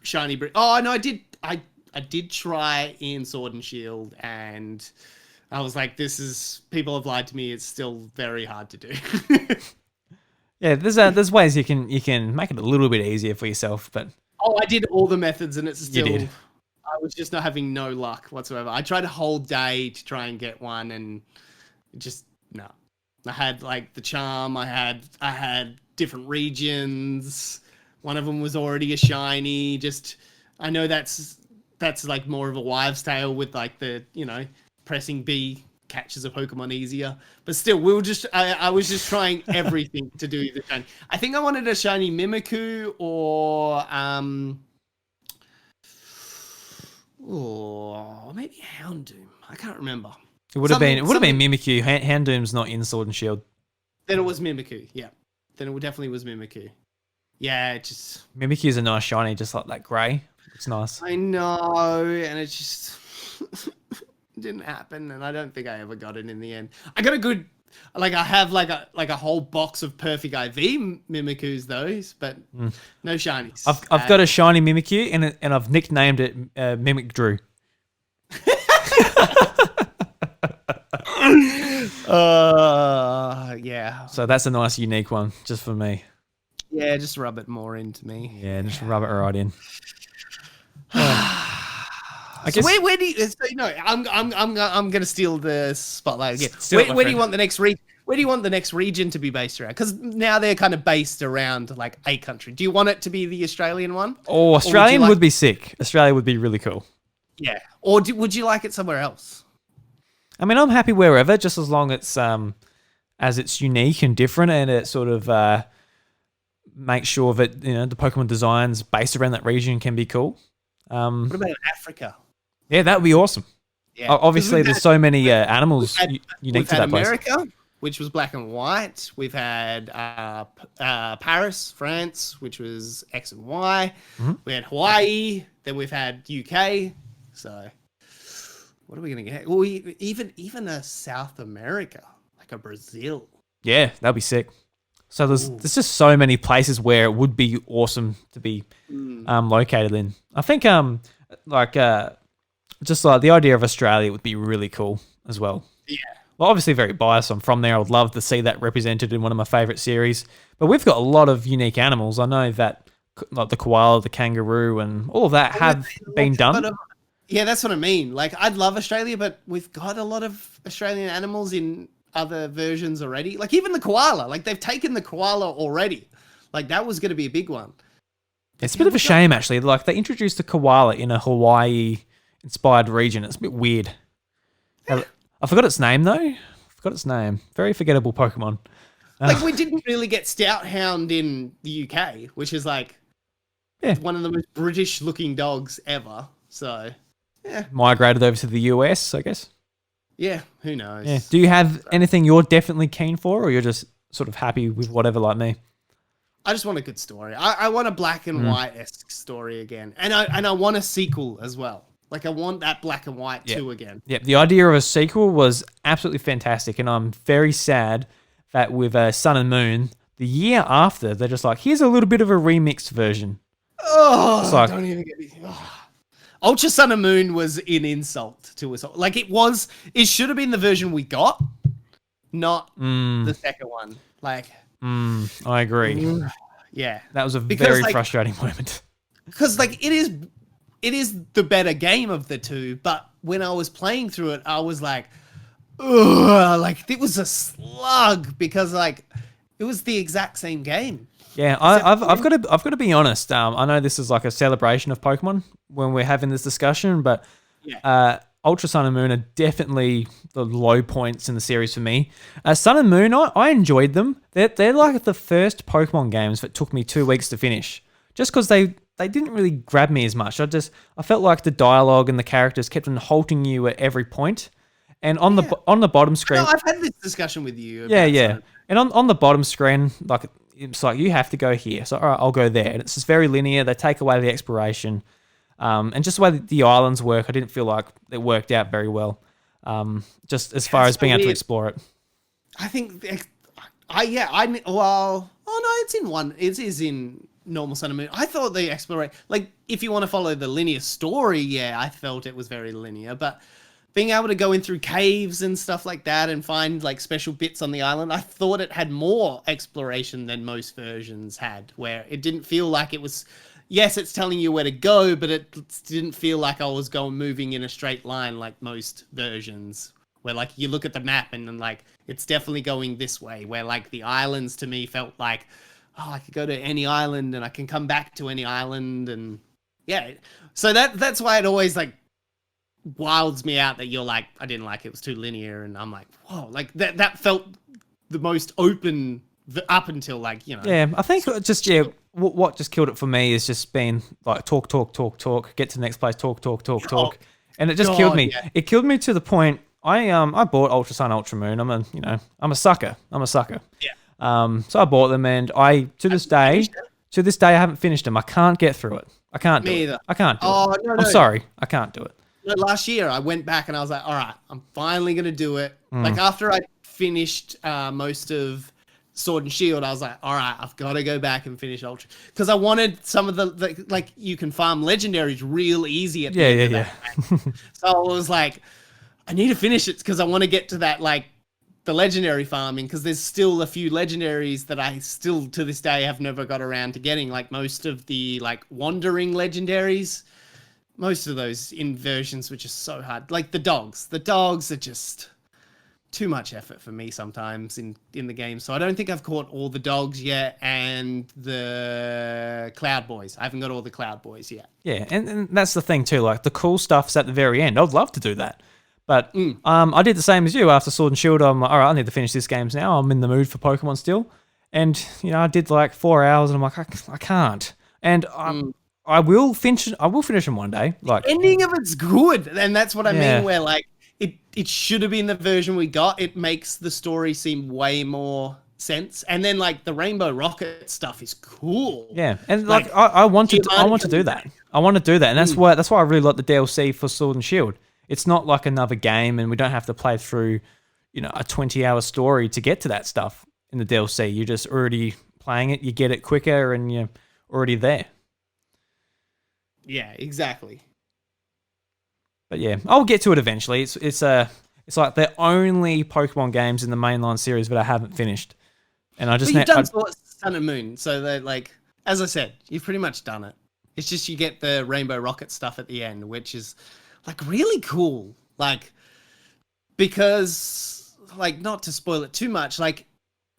Shiny Oh, no, I did. I did try in Sword and Shield, and I was like, people have lied to me. It's still very hard to do. Yeah, there's ways you can make it a little bit easier for yourself, but... Oh, I did all the methods, and it's still... You did. I was just not having no luck whatsoever. I tried a whole day to try and get one, and just no. I had like the charm. I had different regions. One of them was already a shiny. Just I know that's like more of a wives' tale with like the pressing B catches a Pokemon easier. But still, I was just trying everything to do the shiny. I think I wanted a shiny Mimikyu or or maybe Houndoom. I can't remember. It would have been Mimikyu. Houndoom's not in Sword and Shield. Then it was Mimikyu. Yeah. Then it definitely was Mimikyu. Yeah, it just Mimikyu's a nice shiny, just like that grey. It's nice. I know, and it just didn't happen, and I don't think I ever got it in the end. I got a good like I have like a whole box of perfect IV Mimikyus, those, but no shinies. I've got a shiny Mimikyu, and I've nicknamed it Mimic Drew. Yeah. So that's a nice, unique one just for me. Yeah, just rub it more into me. Yeah, just rub it right in. I guess. So where do you? So, I'm gonna steal the spotlight again. Where do you want the next region? Where do you want the next region to be based around? Because now they're kind of based around like a country. Do you want it to be the Australian one? Oh, Australian would be sick. Australia would be really cool. Yeah. Or would you like it somewhere else? I mean, I'm happy wherever, just as long as it's unique and different, and it sort of makes sure that the Pokemon designs based around that region can be cool. What about Africa? Yeah, that would be awesome. Yeah. Obviously, there's so many animals unique to that place. America, which was black and white. We've had Paris, France, which was X and Y. Mm-hmm. We had Hawaii. Then we've had UK. So, what are we gonna get? Well, even a South America, like a Brazil. Yeah, that'd be sick. So there's just so many places where it would be awesome to be located in. I think just like the idea of Australia would be really cool as well. Yeah. Well, obviously very biased. I'm from there. I would love to see that represented in one of my favorite series. But we've got a lot of unique animals. I know that like the koala, the kangaroo, and all of that have been done. Yeah, that's what I mean. Like, I'd love Australia, but we've got a lot of Australian animals in other versions already. Like, even the koala. Like, they've taken the koala already. Like, that was going to be a big one. It's a bit of a shame, actually. Like, they introduced the koala in a Hawaii-inspired region. It's a bit weird. Yeah. I forgot its name, though. Very forgettable Pokemon. Like, we didn't really get Stouthound in the UK, which is, like, one of the most British-looking dogs ever. So, yeah. Migrated over to the US, I guess. Yeah, who knows? Yeah. Do you have anything you're definitely keen for, or you're just sort of happy with whatever like me? I just want a good story. I want a black and white-esque story again. And I want a sequel as well. Like, I want that black and white too again. Yeah, the idea of a sequel was absolutely fantastic, and I'm very sad that with Sun and Moon, the year after, they're just like, here's a little bit of a remixed version. Oh, like, don't even get me... Oh. Ultra Sun and Moon was an insult to us all. Like, it should have been the version we got, not the second one. Like... I agree. Yeah. That was a very frustrating moment. Because, like, it is the better game of the two, but when I was playing through it, I was like, ugh, like, it was a slug because, like, it was the exact same game. Yeah, I've got to be honest. I know this is like a celebration of Pokemon when we're having this discussion, but Ultra Sun and Moon are definitely the low points in the series for me. Sun and Moon, I enjoyed them. They're like the first Pokemon games that took me 2 weeks to finish, just because they didn't really grab me as much. I felt like the dialogue and the characters kept on halting you at every point. And on the bottom screen, no, I've had this discussion with you. Yeah. And on the bottom screen, like it's like you have to go here. So all right, I'll go there. And it's just very linear. They take away the exploration. And just the way the islands work, I didn't feel like it worked out very well. Just as far as being able to explore it. I think, it is in normal Sun and Moon. I thought the exploration, like, if you want to follow the linear story, I felt it was very linear, but being able to go in through caves and stuff like that and find, like, special bits on the island, I thought it had more exploration than most versions had, where it didn't feel like it was... Yes, it's telling you where to go, but it didn't feel like I was moving in a straight line like most versions, where, like, you look at the map and then, like, it's definitely going this way, where, like, the islands to me felt like, oh, I could go to any island and I can come back to any island, and so that's why it always, like, wilds me out that you're like, I didn't like it, was too linear, and I'm like, whoa, like, that felt the most open up until, like, you know. Yeah, I think just, what just killed it for me is just being like talk, get to the next place, talk. And it just killed me. Yeah. It killed me to the point I bought Ultra Sun, Ultra Moon. I'm a sucker. Yeah. So I bought them, and to this day I haven't finished them. I can't get through it. I can't do it. I can't do it. No. I'm sorry. I can't do it. last year I went back and I was like, all right, I'm finally gonna do it. Like after I finished most of Sword and Shield, I was like, all right, I've got to go back and finish Ultra because I wanted some of the like you can farm legendaries real easy at the end of that. So I was like, I need to finish it because I want to get to that like the legendary farming because there's still a few legendaries that I still to this day have never got around to getting. Like most of the like wandering legendaries, most of those inversions were just so hard. Like the dogs are just too much effort for me sometimes in the game. So I don't think I've caught all the dogs yet, and the Cloud Boys. I haven't got all the Cloud Boys yet. Yeah, and that's the thing too. Like the cool stuff's at the very end. I'd love to do that, but I did the same as you after Sword and Shield. I'm like, all right, I need to finish this game now. I'm in the mood for Pokemon still, and I did like 4 hours, and I'm like, I can't. And I will finish. I will finish them one day. Like the ending of it's good, and that's what I mean. Where like. It should have been the version we got. It makes the story seem way more sense. And then like the Rainbow Rocket stuff is cool. Yeah, and like I want to do that. I want to do that, and that's why I really like the DLC for Sword and Shield. It's not like another game, and we don't have to play through, a 20-hour story to get to that stuff in the DLC. You're just already playing it. You get it quicker, and you're already there. Yeah, exactly. But yeah, I'll get to it eventually. It's like the only Pokemon games in the mainline series that I haven't finished, and I just you've done Sun and Moon, so that like as I said, you've pretty much done it. It's just you get the Rainbow Rocket stuff at the end, which is like really cool. Like because like not to spoil it too much, like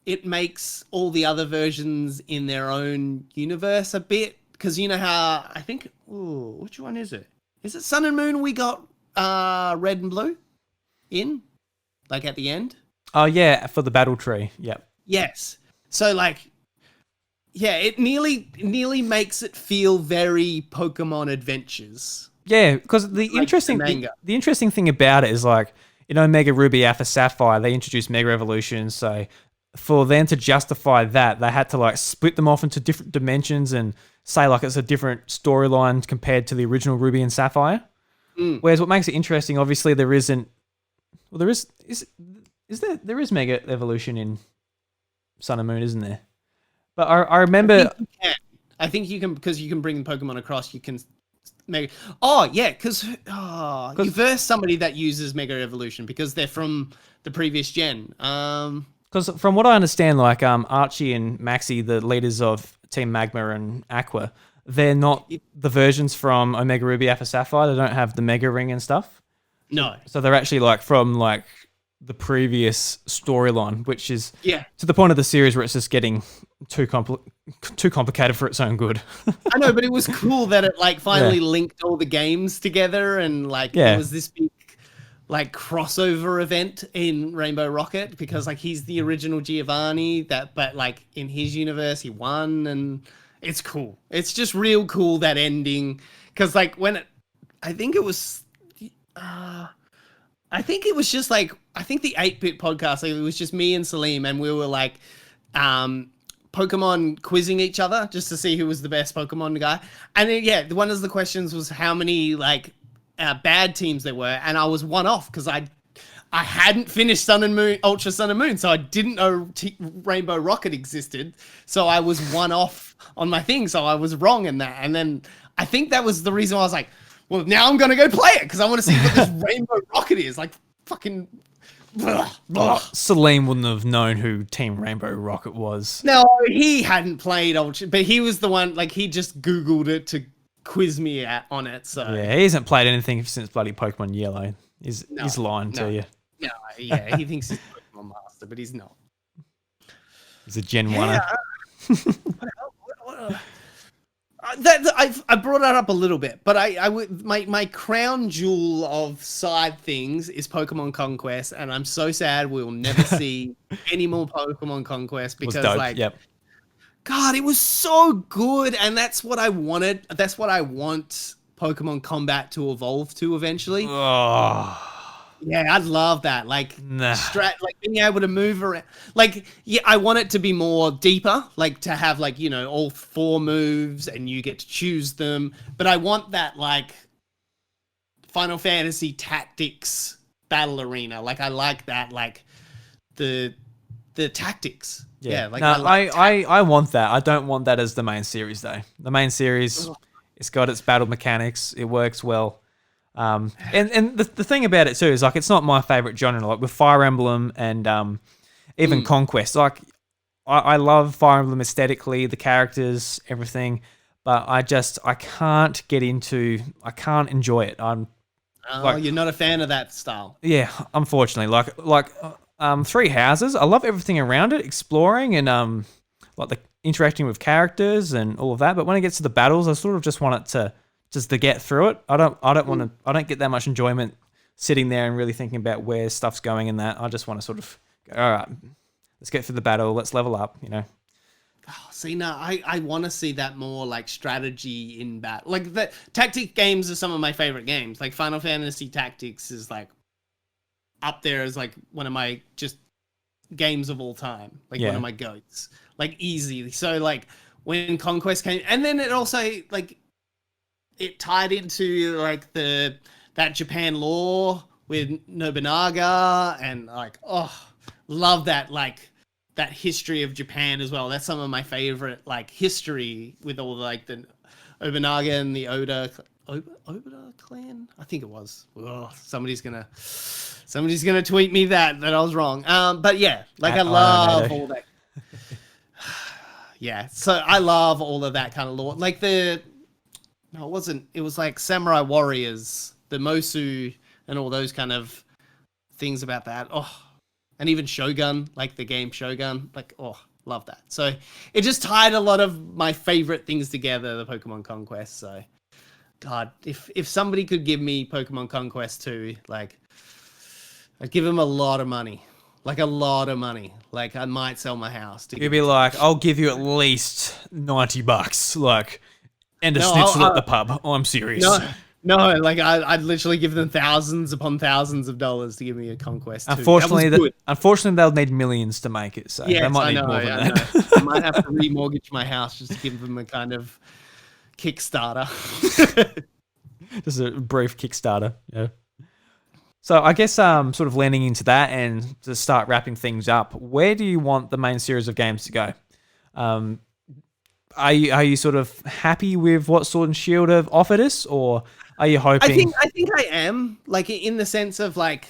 it makes all the other versions in their own universe a bit because you know how I think which one is it? Is it Sun and Moon we got red and blue in? Like at the end? Oh, yeah, for the battle tree. Yep. Yes. So like, yeah, it nearly makes it feel very Pokemon Adventures. Yeah, because the interesting thing about it is like, Mega Ruby, Alpha Sapphire, they introduced Mega Evolution, so for them to justify that, they had to like split them off into different dimensions and say like it's a different storyline compared to the original Ruby and Sapphire. Whereas what makes it interesting, obviously there isn't. Well, there is Mega Evolution in Sun and Moon, isn't there? But I remember. I think you can because you can bring Pokemon across. You can Mega. Oh yeah, because you verse somebody that uses Mega Evolution because they're from the previous gen. Because from what I understand, like Archie and Maxie, the leaders of Team Magma and Aqua, they're not the versions from Omega Ruby, Alpha Sapphire. They don't have the Mega Ring and stuff. No. So they're actually like from like the previous storyline, which is to the point of the series where it's just getting too complicated for its own good. I know, but it was cool that it like finally linked all the games together and like it was this big like crossover event in Rainbow Rocket because like he's the original Giovanni but like in his universe he won and it's cool. It's just real cool that ending because like I think it was just like I think the 8-bit podcast like, it was just me and Salim and we were like Pokemon quizzing each other just to see who was the best Pokemon guy and then, one of the questions was how many like bad teams there were, and I was one off because I hadn't finished Sun and Moon, Ultra Sun and Moon, so I didn't know Rainbow Rocket existed. So I was one off on my thing, so I was wrong in that. And then I think that was the reason why I was like, well, now I'm gonna go play it because I want to see what this Rainbow Rocket is. Like fucking. Salim wouldn't have known who Team Rainbow Rocket was. No, he hadn't played Ultra, but he was the one. Like he just Googled it to quiz me on it. So yeah, he hasn't played anything since bloody Pokemon Yellow. He's lying to you. No, yeah, he thinks he's a Pokemon master, but he's not. He's a Gen 1. I brought that up a little bit, but my crown jewel of side things is Pokemon Conquest, and I'm so sad we'll never see any more Pokemon Conquest because God, it was so good, and that's what I wanted. That's what I want Pokemon Combat to evolve to eventually. Oh. Yeah, I'd love that. Like, like being able to move around. Like, yeah, I want it to be more deeper. Like to have like all 4 moves, and you get to choose them. But I want that like Final Fantasy Tactics Battle Arena. Like I like that, like the tactics. Yeah, like no, I want that. I don't want that as the main series though. The main series, it's got its battle mechanics. It works well. And the thing about it too is like it's not my favorite genre. Like with Fire Emblem and even Conquest, like I love Fire Emblem aesthetically, the characters, everything, but I can't enjoy it. I'm you're not a fan of that style. Yeah, unfortunately, like Three Houses, I love everything around it, exploring and like the interacting with characters and all of that. But when it gets to the battles, I sort of just want it to get through it. I don't get that much enjoyment sitting there and really thinking about where stuff's going in that. I just want to sort of go, all right, let's get through the battle, let's level up, you know. Oh, see, no, I want to see that more like strategy in battle. Like the tactic games are some of my favorite games. Like Final Fantasy Tactics is like up there as like one of my just games of all time. Like one of my goats. Like easy. So like when Conquest came, and then it also like it tied into like that Japan lore with Nobunaga and like love that like that history of Japan as well. That's some of my favorite like history with all like the Nobunaga and the Oda clan. I think it was. Oh, somebody's gonna tweet me that I was wrong. But yeah, like I love all that. Yeah, so I love all of that kind of lore. Like it was like Samurai Warriors, the Mosu, and all those kind of things about that. And even Shogun, like the game Shogun, like, love that. So it just tied a lot of my favorite things together, the Pokemon Conquest. So, God, if somebody could give me Pokemon Conquest 2, like, I'd give them a lot of money. Like, a lot of money. Like, I might sell my house. You'd be like, I'll give you at least $90, like, and a schnitzel at the pub. Oh, I'm serious. No, like I'd literally give them thousands upon thousands of dollars to give me a Conquest 2. Unfortunately, they'll need millions to make it. So they might need more than that. I might have to remortgage my house just to give them a kind of Kickstarter. Just a brief Kickstarter, yeah. So I guess sort of landing into that and to start wrapping things up, where do you want the main series of games to go? Are you sort of happy with what Sword and Shield have offered us, or are you hoping? I think I am, like in the sense of like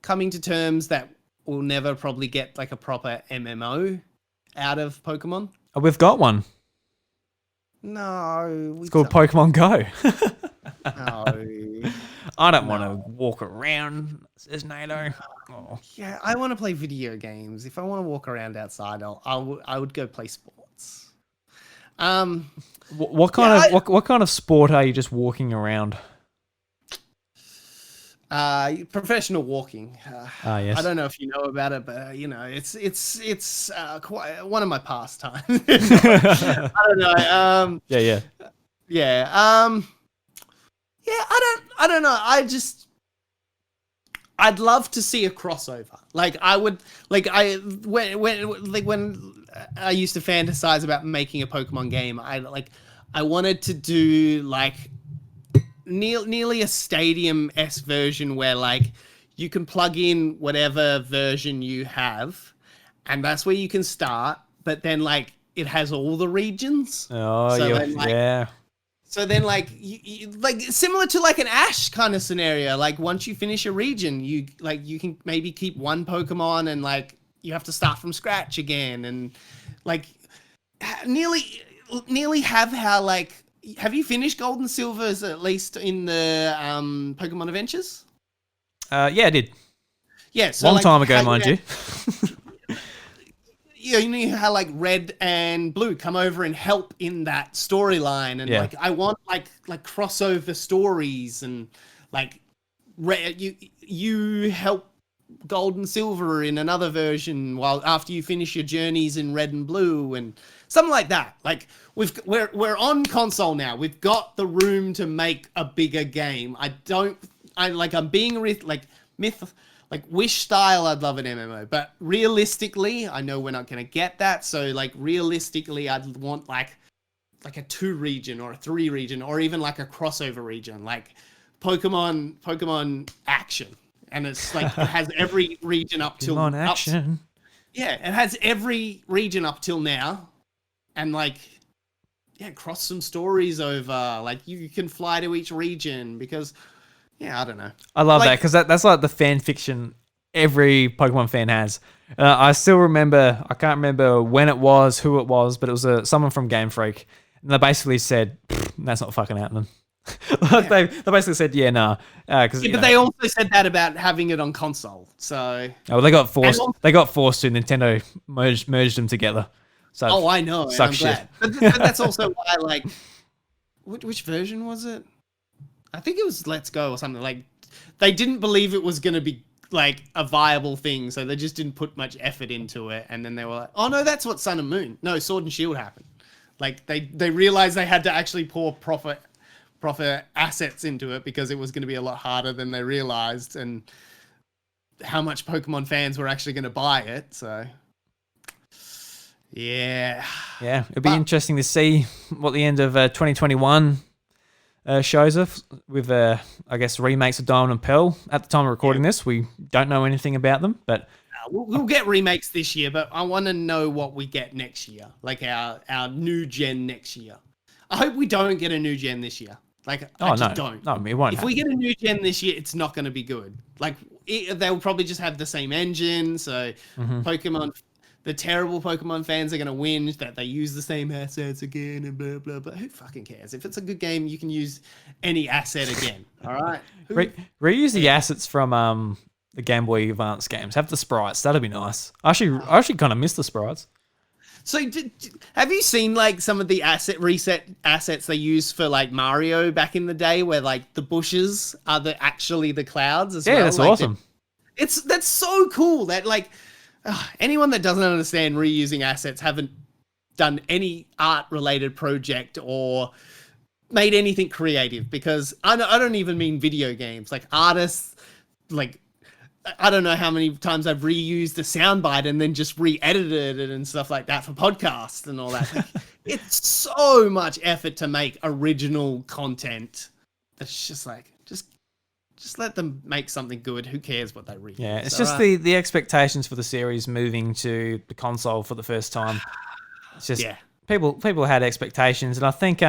coming to terms that we'll never probably get like a proper MMO out of Pokemon. Oh, we've got one. No, it's called Pokemon Go. No. I don't want to walk around, says Nato. Oh. Yeah, I want to play video games. If I want to walk around outside, I would go play sports. What kind of sport are you just walking around? Professional walking. Yes. I don't know if you know about it, but you know, it's quite one of my pastimes. I don't know. Yeah. I don't know. I'd love to see a crossover. Like I would, like when I used to fantasize about making a Pokemon game, I wanted to do like nearly a Stadium-esque version where like you can plug in whatever version you have, and that's where you can start. But then like it has all the regions. Yeah. So then, like, you like similar to like an Ash kind of scenario. Like once you finish a region, you can maybe keep one Pokemon, and like you have to start from scratch again, and like nearly have how like have you finished Gold and Silvers at least in the Pokemon Adventures? Yeah, I did. Yeah, so long like, time ago, mind you. You know how like Red and Blue come over and help in that storyline, and like I want like crossover stories, and like you help Gold and Silver in another version while after you finish your journeys in Red and Blue and something like that. Like we're on console now. We've got the room to make a bigger game. I'm being like Wish style, I'd love an MMO, but realistically, I know we're not going to get that. So like realistically, I'd want like a 2 region or a 3 region or even like a crossover region, like Pokemon Action, and it's like it has every region up till Pokemon Action. Yeah, it has every region up till now, and like, yeah, cross some stories over. Like you can fly to each region because, yeah, I don't know. I love Like- that because that's like the fan fiction every Pokemon fan has. I still remember, I can't remember when it was, who it was, but it was someone from Game Freak. And they basically said, that's not fucking happening. Like they basically said, yeah, nah. But they also said that about having it on console. So they got forced. They got forced to. Nintendo merged them together. So I know. And I'm glad. But that's also why, like, which version was it? I think it was Let's Go or something. Like, they didn't believe it was going to be like a viable thing, so they just didn't put much effort into it. And then they were like, oh no, that's what Sun and Moon. No, Sword and Shield happened. Like they realized they had to actually pour proper assets into it because it was going to be a lot harder than they realized, and how much Pokemon fans were actually going to buy it. So yeah, it'll be interesting to see what the end of 2021 shows us with I guess remakes of Diamond and Pearl. At the time of recording this, we don't know anything about them, but we'll get remakes this year, but I want to know what we get next year, like our new gen next year. I hope we don't get a new gen this year. Like, I just don't. No, it won't. If we get a new gen this year, it's not going to be good. Like, they'll probably just have the same engine. So, the terrible Pokemon fans are going to whinge that they use the same assets again and blah, blah, blah. Who fucking cares? If it's a good game, you can use any asset again. All right? Reuse the assets from the Game Boy Advance games. Have the sprites. That'd be nice. I actually kind of miss the sprites. So, have you seen like some of the reset assets they used for like Mario back in the day, where like the bushes are actually the clouds as well? Yeah, that's like, awesome. That's so cool. That like anyone that doesn't understand reusing assets haven't done any art related project or made anything creative, because I don't even mean video games. Like artists, like, I don't know how many times I've reused a soundbite and then just re-edited it and stuff like that for podcasts and all that. Like, it's so much effort to make original content. That's just like, just let them make something good. Who cares what they read? Yeah, it's just the expectations for the series moving to the console for the first time. It's just people had expectations, and I think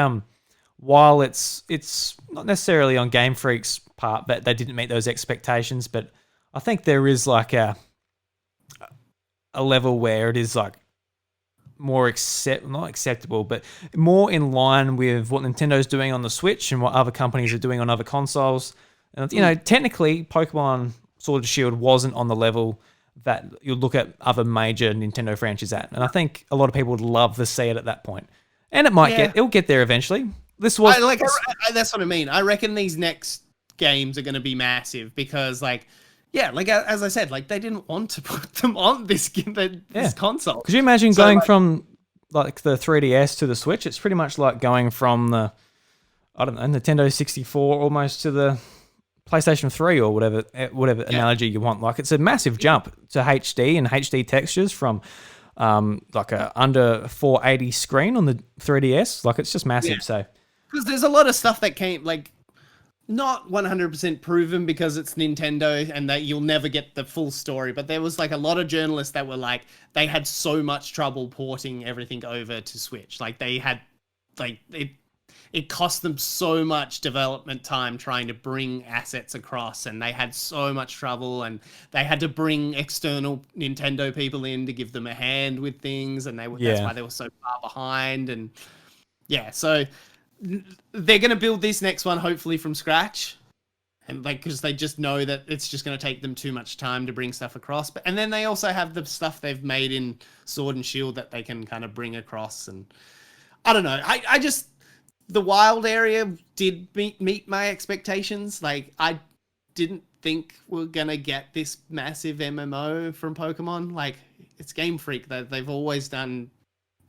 while it's not necessarily on Game Freak's part that they didn't meet those expectations, but I think there is like a level where it is like more not acceptable, but more in line with what Nintendo's doing on the Switch and what other companies are doing on other consoles. And, you know, technically Pokemon Sword and Shield wasn't on the level that you look at other major Nintendo franchises at. And I think a lot of people would love to see it at that point. And it'll get there eventually. This was that's what I mean. I reckon these next games are going to be massive because like, yeah, like as I said, like they didn't want to put them on this console. Could you imagine going from like the 3DS to the Switch? It's pretty much like going from the, I don't know, Nintendo 64 almost to the PlayStation 3 or whatever analogy you want. Like it's a massive jump to HD and HD textures from like a under 480 screen on the 3DS. Like it's just massive. So because there's a lot of stuff that came like not 100% proven because it's Nintendo and that you'll never get the full story, but there was like a lot of journalists that were like they had so much trouble porting everything over to Switch. Like they had like it cost them so much development time trying to bring assets across, and they had so much trouble, and they had to bring external Nintendo people in to give them a hand with things, and that's why they were so far behind. And so they're going to build this next one hopefully from scratch, and like because they just know that it's just going to take them too much time to bring stuff across. And then they also have the stuff they've made in Sword and Shield that they can kind of bring across. And I don't know, I just the wild area did meet my expectations. Like I didn't think we're gonna get this massive MMO from Pokemon. Like it's Game Freak, they've always done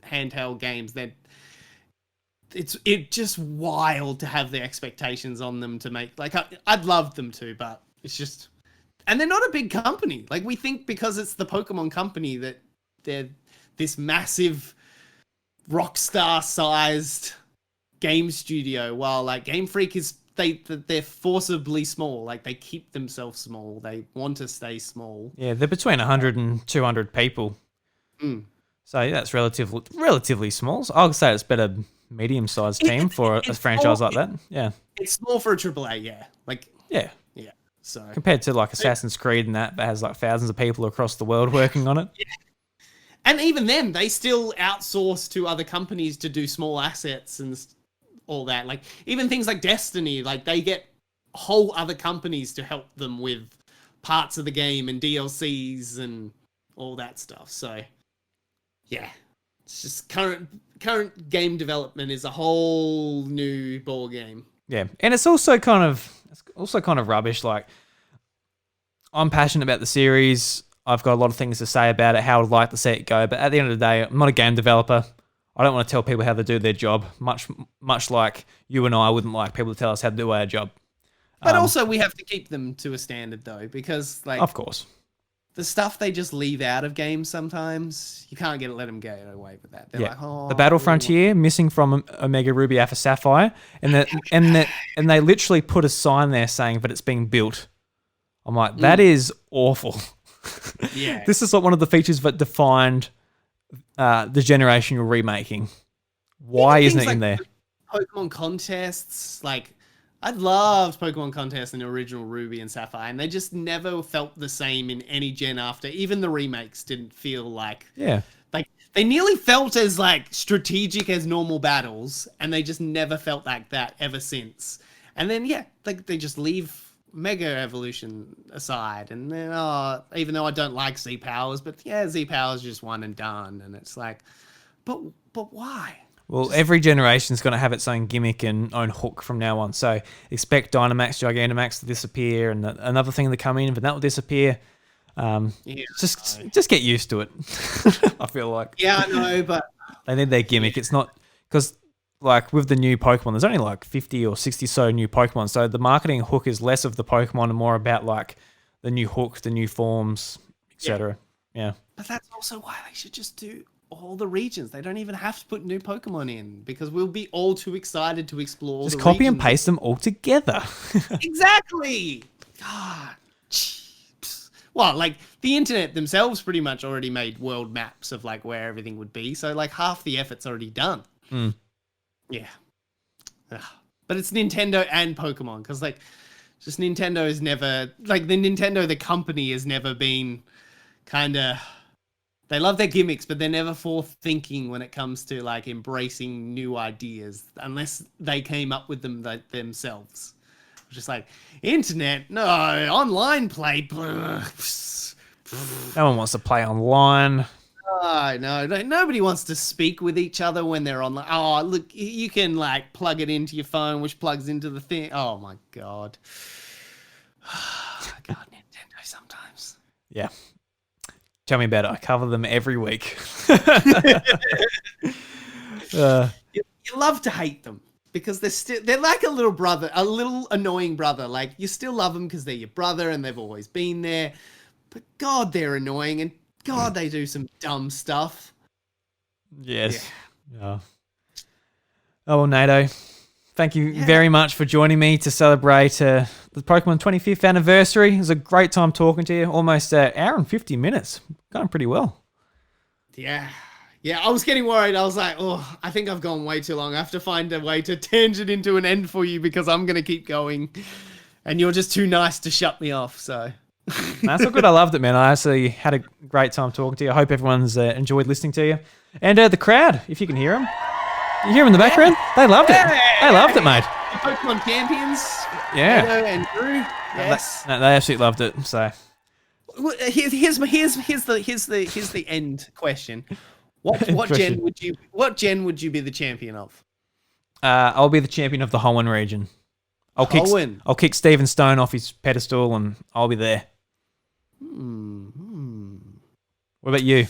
handheld games. It's just wild to have the expectations on them to make. Like I'd love them to, but it's just, and they're not a big company. Like we think because it's the Pokemon company that they're this massive rockstar sized game studio, while like Game Freak is they're forcibly small. Like they keep themselves small. They want to stay small. Yeah, they're between 100 and 200 people. Mm. So yeah, that's relatively small. So I'll say it's better medium-sized team for a franchise like that. Yeah. It's small for a AAA, yeah. Like Yeah. yeah. So Compared to like Assassin's Creed and that has like thousands of people across the world working on it. yeah. And even then, they still outsource to other companies to do small assets and all that. Like even things like Destiny, like they get whole other companies to help them with parts of the game and DLCs and all that stuff. So yeah, it's just current game development is a whole new ball game. Yeah, and it's also kind of rubbish. Like I'm passionate about the series. I've got a lot of things to say about it, how I'd like to see it go. But at the end of the day, I'm not a game developer. I don't want to tell people how to do their job, much like you and I wouldn't like people to tell us how to do our job. But also we have to keep them to a standard though, because like of course, the stuff they just leave out of games sometimes, you can't let them get away with that. They're like, oh, the Battle Frontier missing from Omega Ruby Alpha Sapphire, and they literally put a sign there saying that it's being built. I'm like, that is awful. Yeah, this is like one of the features that defined the generation you're remaking. Why isn't it in there? Pokemon contests, like I loved Pokemon contests in the original Ruby and Sapphire, and they just never felt the same in any gen after. Even the remakes didn't feel like like they nearly felt as like strategic as normal battles, and they just never felt like that ever since. And then like they just leave Mega Evolution aside, and then even though I don't like Z Powers, but Z Powers just one and done, and it's like, but why? Well, every generation's going to have its own gimmick and own hook from now on. So expect Dynamax, Gigantamax to disappear, and another thing to come in, but that will disappear. Just get used to it. I feel like. Yeah, I know, but they need their gimmick. It's not because like with the new Pokemon, there's only like 50 or 60 so new Pokemon. So the marketing hook is less of the Pokemon and more about like the new hook, the new forms, etc. Yeah. But that's also why they should just do all the regions. They don't even have to put new Pokemon in because we'll be all too excited to explore. Just copy and paste them all together. Exactly. God. Well, like the internet themselves pretty much already made world maps of like where everything would be. So like half the effort's already done. Mm. Yeah. Ugh. But it's Nintendo and Pokemon because like just Nintendo is never like the company has never been kind of, they love their gimmicks, but they're never forth thinking when it comes to like embracing new ideas unless they came up with them themselves. Just like internet, no, online play. No one wants to play online. Oh, no, nobody wants to speak with each other when they're online. Oh, look, you can like plug it into your phone, which plugs into the thing. Oh my God. God, Nintendo sometimes. Yeah. Tell me about it. I cover them every week. You love to hate them because they're like a little brother, a little annoying brother. Like you still love them because they're your brother and they've always been there. But God, they're annoying and God, they do some dumb stuff. Yes. Yeah. Oh, well, Nato, thank you very much for joining me to celebrate the Pokemon 25th anniversary. It was a great time talking to you. Almost an hour and 50 minutes. Going pretty well. Yeah. Yeah, I was getting worried. I was like, oh, I think I've gone way too long. I have to find a way to tangent into an end for you because I'm going to keep going. And you're just too nice to shut me off, so... That's all good. I loved it, man. I actually had a great time talking to you. I hope everyone's enjoyed listening to you. And the crowd, if you can hear them. You hear them in the background? They loved it. They loved it, mate. The Pokemon champions. Yeah. Nato and Drew. Yes. They absolutely loved it. So here's the end question. What gen would you be the champion of? I'll be the champion of the Hoenn region. I'll kick Steven Stone off his pedestal and I'll be there. What about you?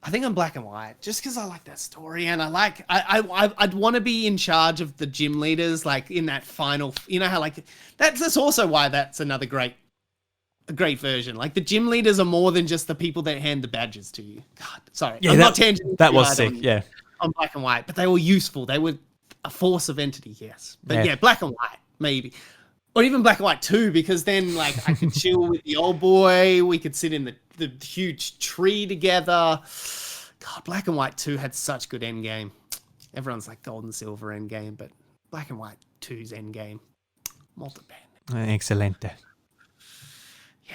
I think I'm black and white, just because I like that story and I'd want to be in charge of the gym leaders, like in that final. You know how like that's also why that's a great version. Like the gym leaders are more than just the people that hand the badges to you. God, sorry, yeah, I'm not tangenting. That was sick. On black and white, but they were useful. They were a force of entity. Yes, but yeah black and white. maybe. Or even Black and White 2, because then like I could chill with the old boy. We could sit in the huge tree together. God, Black and White 2 had such good endgame. Everyone's like Gold and Silver endgame, but Black and White 2's endgame. Molto bene. Excelente. Yeah.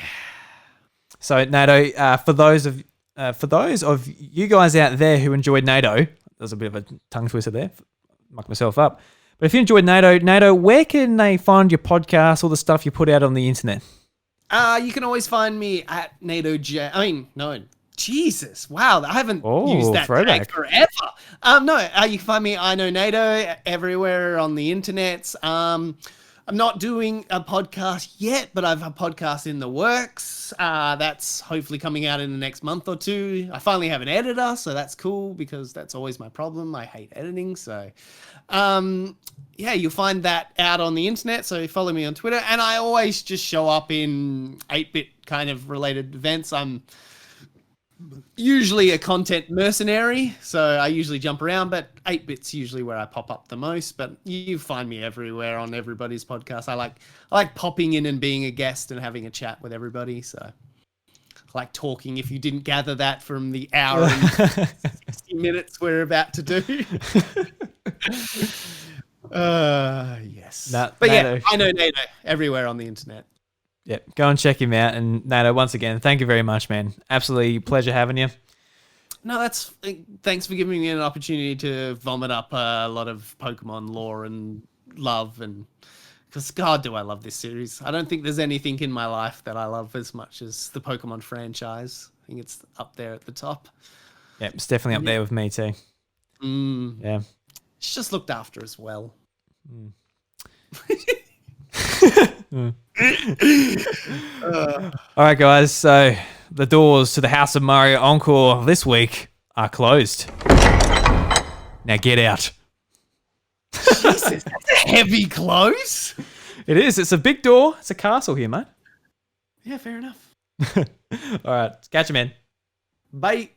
So NATO, for those of you guys out there who enjoyed NATO, there's a bit of a tongue twister there, muck myself up. But if you enjoyed NATO, where can they find your podcast, all the stuff you put out on the internet? You can always find me at Nato Jesus, wow, I haven't used that tag forever. You can find me, I Know Nato, everywhere on the internet. I'm not doing a podcast yet, but I've a podcast in the works. That's hopefully coming out in the next month or two. I finally have an editor, so that's cool because that's always my problem. I hate editing, so you'll find that out on the internet. So follow me on Twitter, and I always just show up in 8-bit kind of related events. I'm usually a content mercenary, so I usually jump around, but 8-bit's usually where I pop up the most. But you find me everywhere on everybody's podcast. I like popping in and being a guest and having a chat with everybody. So I like talking, if you didn't gather that from the hour and 60 minutes we're about to do. Yes. I Know Nato everywhere on the internet. Yep, go and check him out. And Nato, once again, thank you very much, man. Absolutely pleasure having you. No, thanks for giving me an opportunity to vomit up a lot of Pokemon lore and love, and because God, do I love this series. I don't think there's anything in my life that I love as much as the Pokemon franchise. I think it's up there at the top. Yep, it's definitely up there with me too. Yeah. It's just looked after as well. All right, guys. So the doors to the House of Mario Encore this week are closed. Now get out. Jesus, that's a heavy close. It is. It's a big door. It's a castle here, mate. Yeah, fair enough. All right. Catch you, man. Bye.